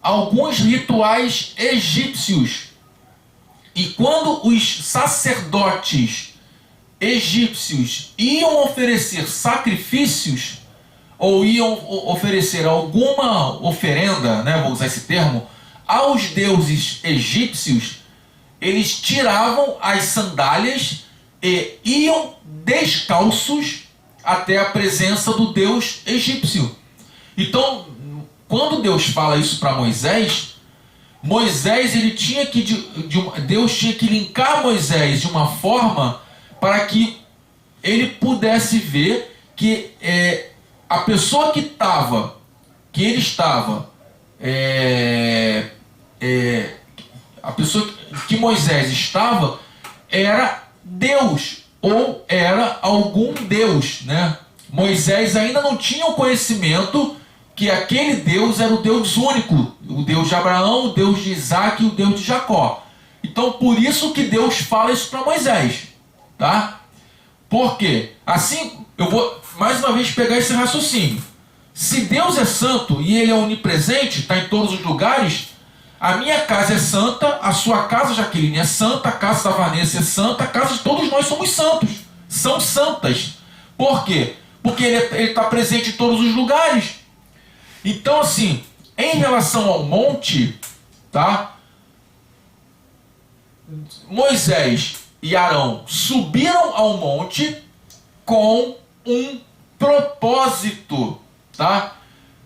alguns rituais egípcios. E quando os sacerdotes egípcios iam oferecer sacrifícios, ou iam oferecer alguma oferenda, né, vou usar esse termo, aos deuses egípcios, eles tiravam as sandálias e iam descalços até a presença do deus egípcio. Então, quando Deus fala isso para Moisés, ele tinha que Deus tinha que linkar Moisés de uma forma para que ele pudesse ver que a pessoa que ele estava, a pessoa que Moisés estava era Deus, ou era algum Deus, né? Moisés ainda não tinha o conhecimento que aquele Deus era o Deus único, o Deus de Abraão, o Deus de Isaac e o Deus de Jacó. Então, por isso que Deus fala isso para Moisés, tá? Por quê? Assim, eu vou mais uma vez pegar esse raciocínio. Se Deus é santo e Ele é onipresente, está em todos os lugares, a minha casa é santa, a sua casa, Jaqueline, é santa, a casa da Vanessa é santa, a casa de todos nós somos santos. São santas. Por quê? Porque Ele está presente em todos os lugares. Então, assim, em relação ao monte, tá? Moisés e Arão subiram ao monte com um propósito, tá?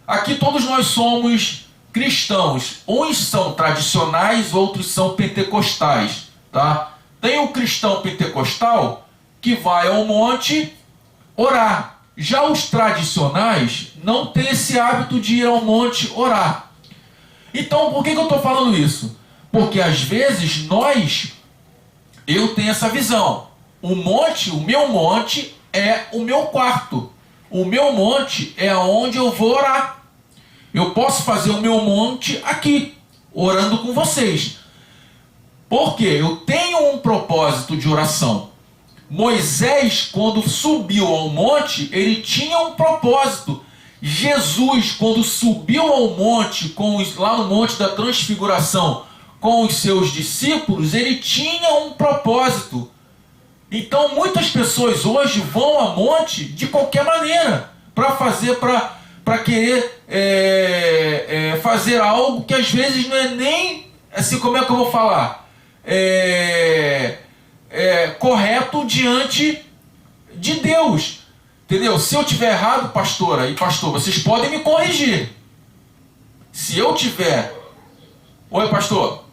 Aqui todos nós somos cristãos. Uns são tradicionais, outros são pentecostais, tá? Tem o cristão pentecostal que vai ao monte orar. Já os tradicionais não têm esse hábito de ir ao monte orar. Então, por que eu estou falando isso? Porque às vezes eu tenho essa visão. O meu monte é o meu quarto. O meu monte é onde eu vou orar. Eu posso fazer o meu monte aqui, orando com vocês. Porque eu tenho um propósito de oração. Moisés, quando subiu ao monte, ele tinha um propósito. Jesus, quando subiu ao monte, lá no Monte da Transfiguração, com os seus discípulos, ele tinha um propósito. Então, muitas pessoas hoje vão ao monte de qualquer maneira, para querer fazer algo que às vezes não é nem, assim, como é que eu vou falar? Correto diante de Deus, entendeu? Se eu tiver errado, pastora e pastor, vocês podem me corrigir. Se eu tiver... Oi, pastor.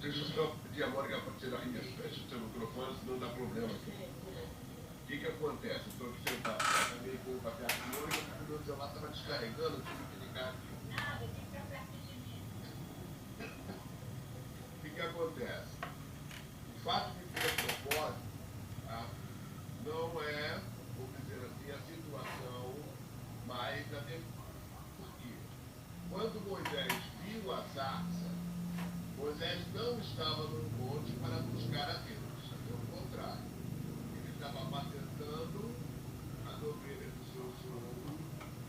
Deixa eu só pedir a Mônica para tirar aí, fecha o seu microfone, senão dá problema aqui. O que acontece? Eu estou aqui sentado, acabei com o papel de Mônica, porque o meu celular estava descarregando, eu tive que ligar aqui. O que acontece? O fato de ter propósito, tá, não é, vamos dizer assim, a situação mais adequada. Moisés não estava no monte para buscar a Deus, pelo contrário. Ele estava apacentando as ovelhas do seu sogro,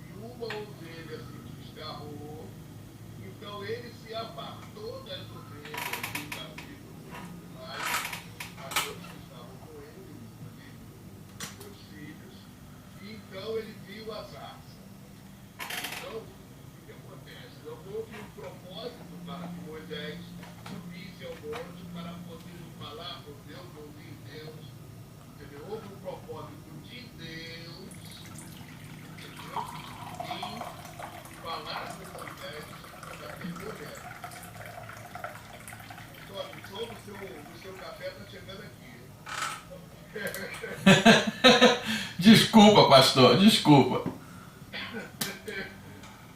e uma ovelha se desgarrou, então ele se apartou das ovelhas do capítulo mais, as outras que estavam com ele, seus filhos, e então ele viu a zarça. Então, o que acontece? Não houve um propósito para que Moisés subisse ao monte para poder falar com Deus, ouvir Deus. Entendeu? Houve um propósito de Deus, entendeu? Em falar com Moisés daquele momento. Então, o seu café está chegando aqui. Desculpa, pastor, desculpa.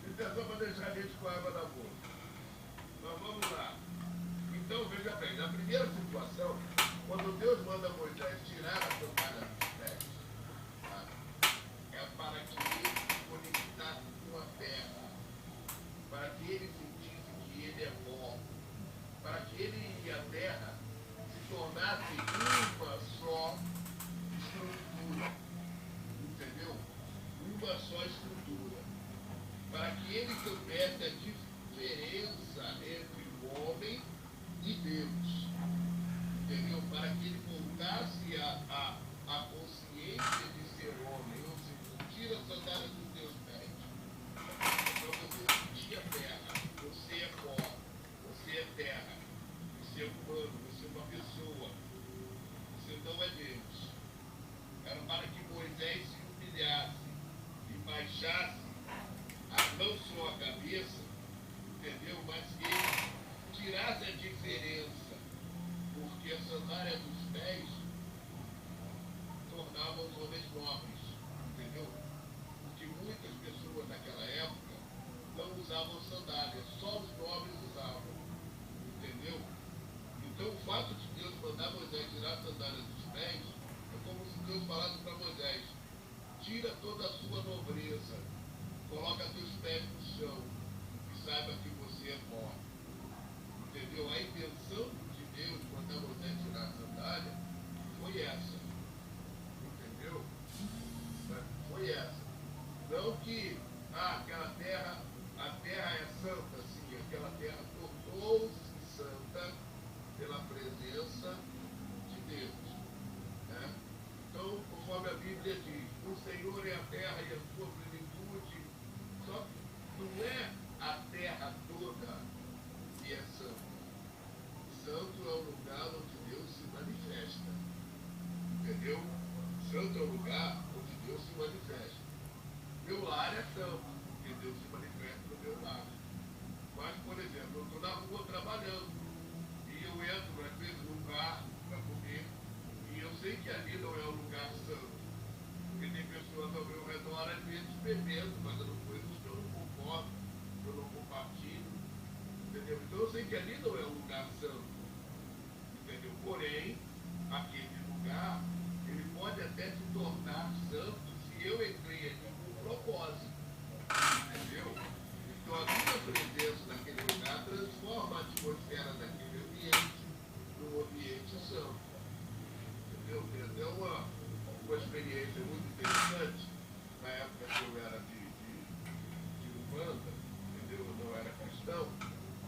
Então, só para deixar a gente com a água na boca. Mas vamos lá. Então, veja bem, na primeira situação, quando Deus manda Moisés tirar a sandália dos pés, tá? É para que ele se conectasse com a terra, para que ele sentisse que ele é bom, para que ele e a terra se tornassem uma só estrutura, entendeu? Uma só estrutura, para que ele soubesse a diferença entre o homem e Deus, entendeu? Para que ele voltasse a consciência de ser homem, ou seja, tira a sandália dos teus pés. Então você sentir a terra, você é pó, você é terra, você é humano, você é uma pessoa, você não é Deus. Era para que Moisés se humilhasse e baixasse não só a cabeça, entendeu? Mas que ele tirasse a diferença, porque a sandália dos pés tornava os homens nobres, entendeu? Porque muitas pessoas naquela época não usavam sandália, só os nobres usavam, entendeu? Então o fato de Deus mandar Moisés tirar a sandália dos pés é como se Deus falasse para Moisés: tira toda a sua nobreza, coloca teus pés no chão e saiba que você é pó. Entendeu? A intenção de Deus mandar Moisés tirar a sandália foi essa. Entendeu? Foi essa. Não que aquela terra, a terra é santa, sim, aquela terra tornou-se santa pela presença de Deus. Né? Então, conforme a Bíblia diz, o Senhor é a terra e a sua plenitude. Só que não é a terra toda que é santa. Santo é o lugar onde Deus se manifesta. Entendeu? Santo é o lugar onde Deus se manifesta. Meu lar é santo, porque Deus se manifesta no meu lar. Mas, por exemplo, eu estou na rua trabalhando e eu entro, às vezes, num bar para comer e eu sei que ali não é um lugar santo. Porque tem pessoas ao meu redor, às vezes, bebendo, fazendo coisas que eu não concordo, que eu não compartilho. Entendeu? Então eu sei que ali não é um lugar santo. Entendeu? Porém, aquele lugar, ele pode até se tornar santo se eu entrei ali com propósito. Entendeu? Então a minha presença naquele lugar transforma a atmosfera daquele ambiente num ambiente santo. Entendeu? Tem até uma experiência muito interessante, na época que eu era de Umbanda, entendeu? Eu não era cristão,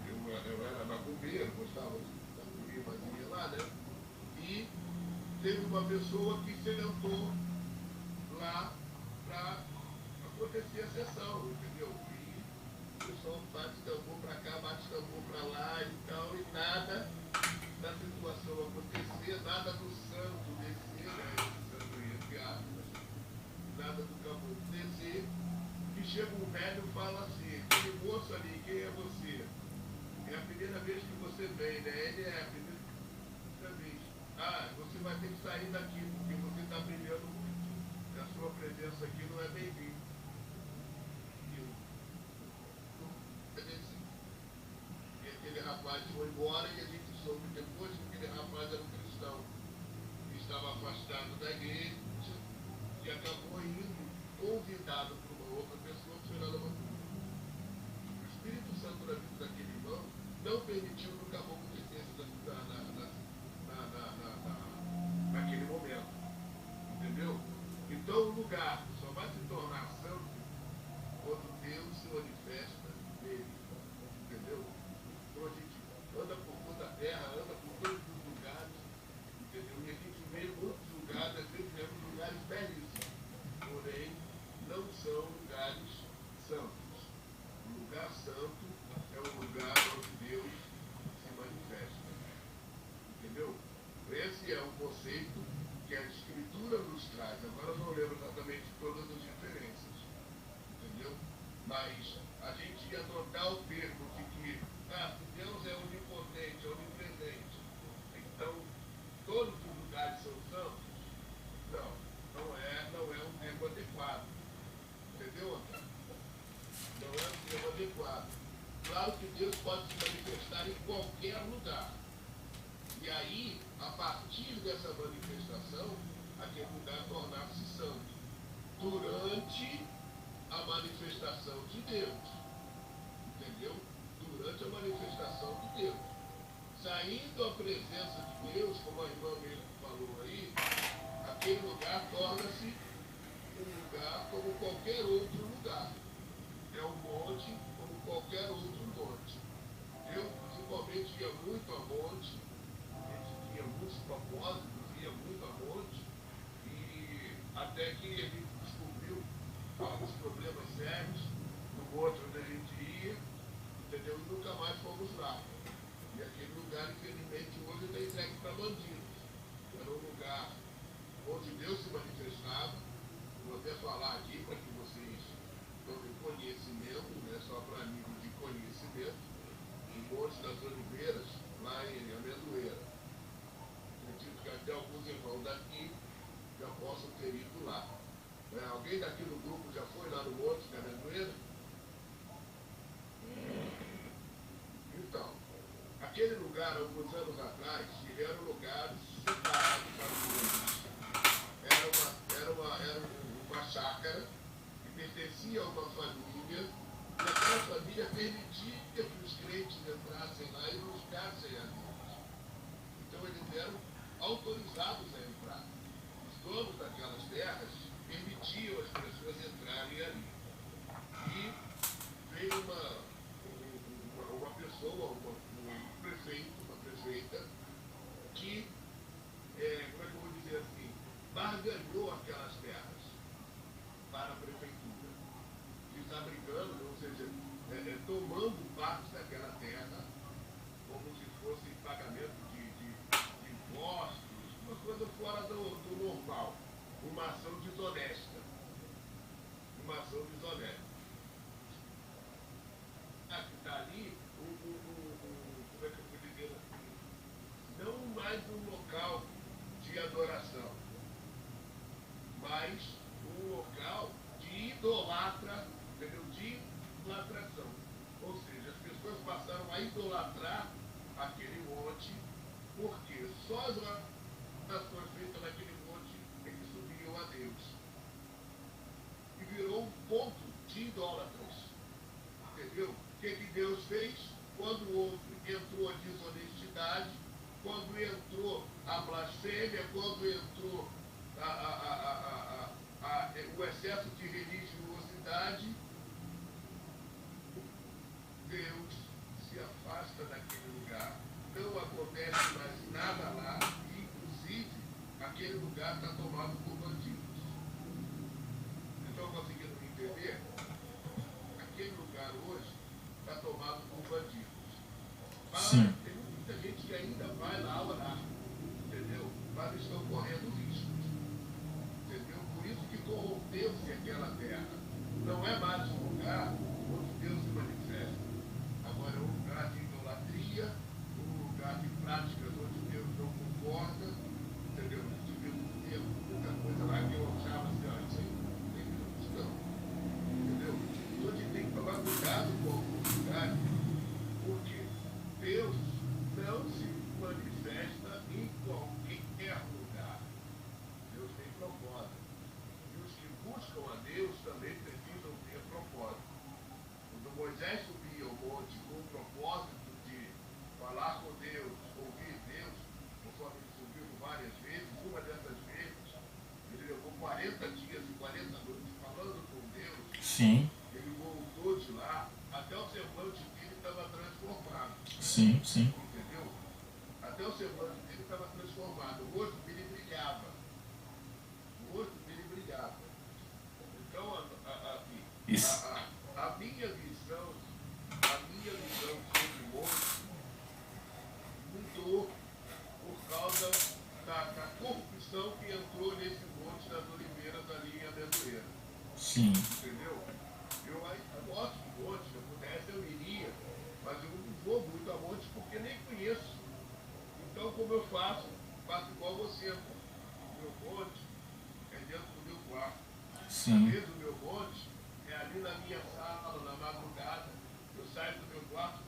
eu era macumbeiro, gostava da curimazinha lá, né? E teve uma pessoa que se sentou lá para acontecer a sessão, entendeu? E o pessoal bate tambor para cá, bate tambor para lá e tal, e nada da situação acontecer, nada do santo descer, né? Esse santo ia fiar, nada do caboclo descer, e chega um velho e fala assim: aquele moço ali, quem é você? É a primeira vez que você vem, né? Ele é a primeira vez. Ah, você vai ter que sair daqui, porque você está brilhando muito. E a sua presença aqui não é bem-vinda. E aquele rapaz foi embora e a gente soube depois que aquele rapaz era um cristão. Que estava afastado da igreja e acabou indo convidado por uma outra pessoa que foi lá na macumba. O Espírito Santo na vida daquele irmão não permitiu que o caboclo descesse claro que Deus pode se manifestar em qualquer lugar. E aí, a partir dessa manifestação, aquele lugar tornar-se santo. Durante a manifestação de Deus. Entendeu? Durante a manifestação de Deus. Saindo a presença de Deus, como a irmã mesmo falou aí, aquele lugar torna-se um lugar como qualquer outro lugar. É um monte como qualquer outro monte. Eu, principalmente, ia muito a monte, tinha muitos propósitos, ia muito a monte, e até que ele descobriu alguns problemas sérios no monte onde a gente ia, entendeu? E nunca mais fomos lá. E aquele lugar, infelizmente, hoje está entregue para bandidos. Era um lugar onde Deus se manifestava. Vou até falar aqui para que vocês tomem conhecimento, né, só para nível de conhecimento, o Monte das Oliveiras, lá em Amendoeira. Acredito que até alguns irmãos daqui já possam ter ido lá. Alguém daqui do grupo já foi lá no Monte da Amendoeira? Então, aquele lugar, alguns anos atrás, ele era um lugar separado para o Monte. Era uma chácara que pertencia a uma família, e aquela família permitia que os crentes entrassem lá e buscassem a Deus. Então eles eram autorizados a entrar. Os donos daquelas terras permitiam as pessoas entrarem ali. E veio uma pessoa, um prefeito, uma prefeita, que, como é que eu vou dizer assim, barganhou aquelas terras para a prefeitura, desabrigando, ou seja, tomando parte daquela terra como se fosse pagamento de impostos, uma coisa fora do normal, uma ação desonesta. Uma ação desonesta. Que está ali, como é que eu vou dizer assim, não mais um local de adoração, mas um local de idolatra, entendeu? De idolatração. Ou seja, as pessoas passaram a idolatrar aquele monte, porque só as orações feitas naquele monte é que subiam a Deus. E virou um ponto de idólatras. Entendeu? O que Deus fez? Quando entrou a desonestidade, quando entrou a blasfêmia, quando entrou o excesso de religiosidade, Deus se afasta daquele lugar, não acontece mais nada lá, e inclusive aquele lugar está tomado por bandidos. Estão conseguindo me entender? Aquele lugar hoje está tomado por bandidos. Mas tem muita gente que ainda vai lá orar, entendeu? Mas estão correndo riscos. Entendeu? Por isso que corrompeu-se aquela terra. Não é mais um lugar onde Deus se manifesta. Agora é um lugar de idolatria, um lugar de práticas onde Deus não concorda. Entendeu? A gente viu muita coisa lá que eu achava assim, ó, isso aí não tem não. Entendeu? Então a gente tem que tomar cuidado com alguns lugares, porque Deus não se manifesta em qualquer lugar. Deus tem propósito. E os que buscam a Deus também precisam ter propósito. Quando Moisés subia ao monte com o propósito de falar com Deus, ouvir Deus, conforme ele subiu várias vezes, uma dessas vezes, ele levou 40 dias e 40 noites falando com Deus. Sim. Ele voltou de lá, até o semblante dele estava transformado. Sim, sim. Entendeu? Até o semblante dele estava transformado. O rosto dele brilhava. O rosto dele brilhava. Então, a minha visão sobre o monte mudou por causa da corrupção que entrou nesse monte das oliveiras ali em Amendoeira. Sim. Entendeu? Eu gosto de monte, se eu pudesse eu iria, mas eu não vou muito a monte porque nem conheço. Então, como eu faço igual você, pô. O meu monte é dentro do meu quarto. Sim. Às vezes o meu monte é ali na minha sala, na madrugada. Eu saio do meu quarto,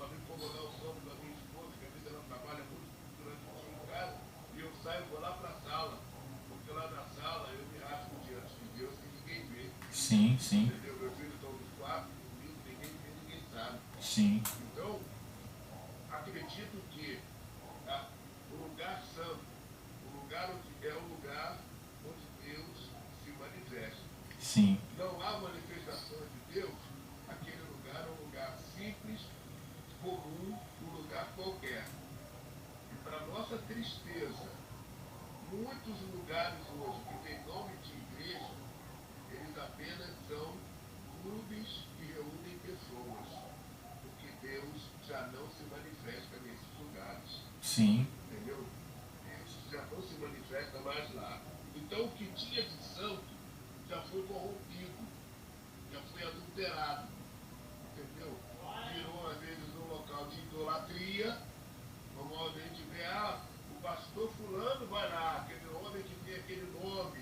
Sim. Entendeu? Meus filhos estão nos quartos, comigo, ninguém sabe. Sim. Então, acredito que o lugar santo, o lugar onde é o lugar onde Deus se manifesta. Sim. Não há manifestação de Deus, aquele lugar é um lugar simples, comum, um lugar qualquer. E para nossa tristeza, muitos lugares hoje que têm nome de igreja, eles apenas são clubes que reúnem pessoas, porque Deus já não se manifesta nesses lugares. Sim. Entendeu? Deus já não se manifesta mais lá. Então o que tinha de santo já foi corrompido, já foi adulterado. Entendeu? Virou, às vezes, um local de idolatria. Normalmente vê, o pastor fulano vai lá, aquele homem que tem aquele nome,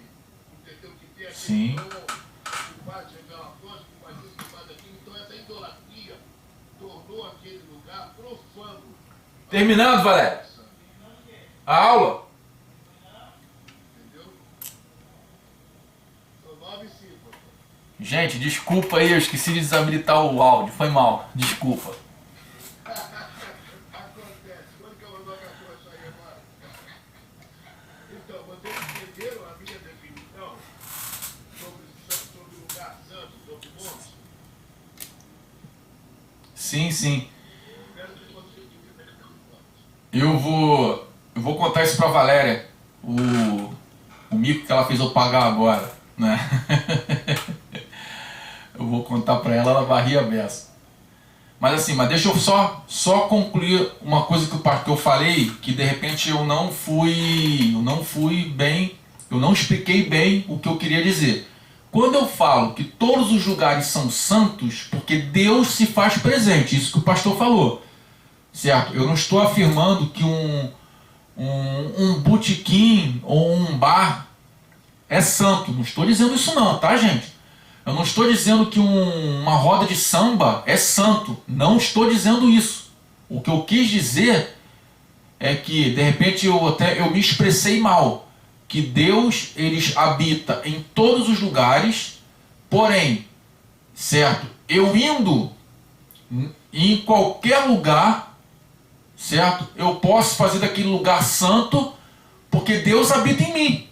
entendeu? Que tem aquele Sim. nome, que faz revelações, que faz isso, que faz aquilo. Então essa idolatria tornou aquele lugar profano. Terminando, Valério. A aula. Entendeu? São 9 e 5. Gente, desculpa aí, eu esqueci de desabilitar o áudio. Foi mal. Desculpa. Acontece. Quando que eu vou colocar isso aí agora? Então, vocês entenderam a minha definição sobre o lugar santo, sobre o monte? Sim, sim. Espero que vocês entenderam. Eu vou contar isso pra Valéria. O mico que ela fez eu pagar agora, né? Eu vou contar pra ela, ela vai rir a beça. Mas assim, deixa eu só concluir uma coisa que eu falei, que de repente eu não fui bem, eu não expliquei bem o que eu queria dizer. Quando eu falo que todos os lugares são santos, porque Deus se faz presente, isso que o pastor falou, certo? Eu não estou afirmando que um botequim ou um bar é santo, não estou dizendo isso não, tá, gente? Eu não estou dizendo que uma roda de samba é santo. Não estou dizendo isso. O que eu quis dizer é que, de repente, eu me expressei mal. Que Deus, ele habita em todos os lugares, porém, certo? Eu indo em qualquer lugar, certo? Eu posso fazer daquele lugar santo, porque Deus habita em mim.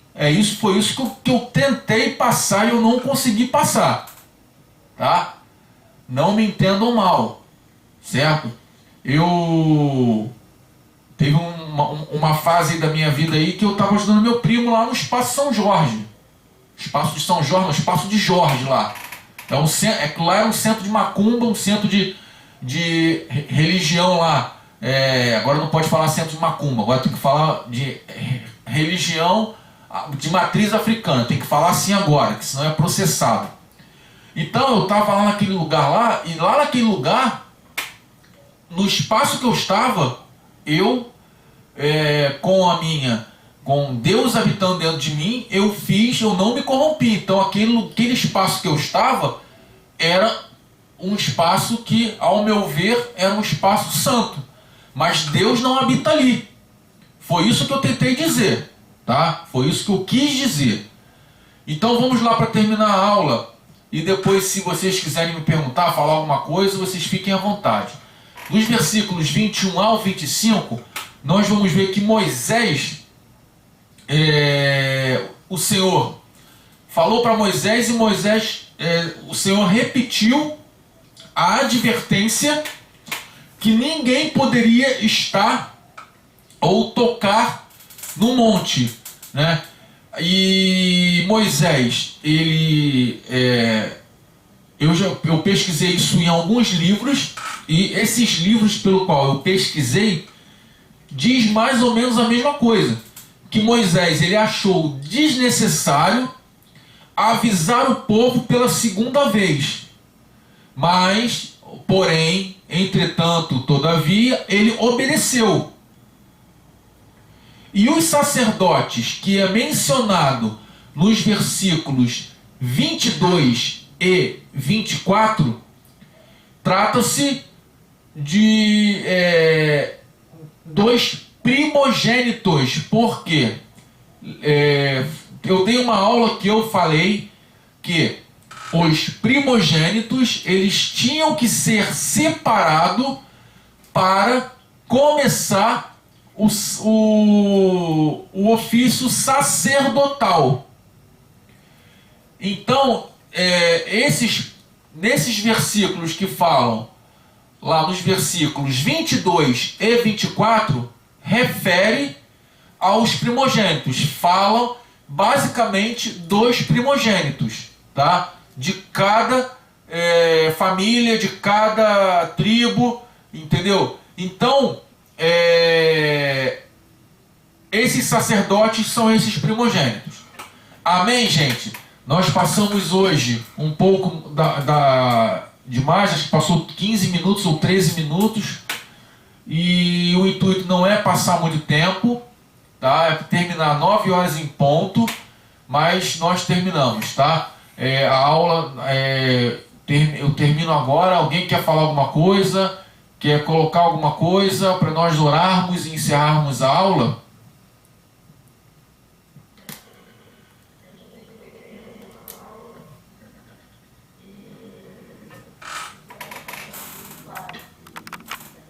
Foi isso que eu tentei passar e eu não consegui passar. Tá? Não me entendam mal. Certo? Teve uma fase da minha vida aí que eu estava ajudando meu primo lá no Espaço São Jorge. Espaço de São Jorge, no Espaço de Jorge lá. Lá era um centro de macumba, um centro de religião lá. Agora não pode falar centro de macumba, agora tem que falar de religião de matriz africana, tem que falar assim agora, que senão é processado. Então eu estava lá naquele lugar lá, e lá naquele lugar, no espaço que eu estava, eu, com Deus habitando dentro de mim, eu não me corrompi. Então aquele espaço que eu estava, era um espaço que, ao meu ver, era um espaço santo. Mas Deus não habita ali. Foi isso que eu tentei dizer. Tá? Foi isso que eu quis dizer. Então vamos lá para terminar a aula. E depois, se vocês quiserem me perguntar, falar alguma coisa, vocês fiquem à vontade. Dos versículos 21 ao 25, nós vamos ver que Moisés, o Senhor falou para Moisés, e o Senhor repetiu a advertência que ninguém poderia estar ou tocar no monte, né? E Moisés, eu pesquisei isso em alguns livros, e esses livros pelo qual eu pesquisei diz mais ou menos a mesma coisa, que Moisés ele achou desnecessário avisar o povo pela segunda vez, mas, porém, entretanto, todavia, ele obedeceu. E os sacerdotes, que é mencionado nos versículos 22 e 24, trata-se de dois primogênitos. Por quê? Eu dei uma aula que eu falei que os primogênitos, eles tinham que ser separados para começar o ofício sacerdotal. Então, nesses versículos que falam, lá nos versículos 22 e 24, refere aos primogênitos. Falam basicamente dos primogênitos, tá? De cada família, de cada tribo, entendeu? Então, esses sacerdotes são esses primogênitos. Amém, gente? Nós passamos hoje um pouco demais, acho que passou 15 minutos ou 13 minutos, e o intuito não é passar muito tempo, tá? É terminar 9 horas em ponto, mas nós terminamos, tá? A aula, eu termino agora. Alguém quer falar alguma coisa? Quer colocar alguma coisa para nós orarmos e encerrarmos a aula?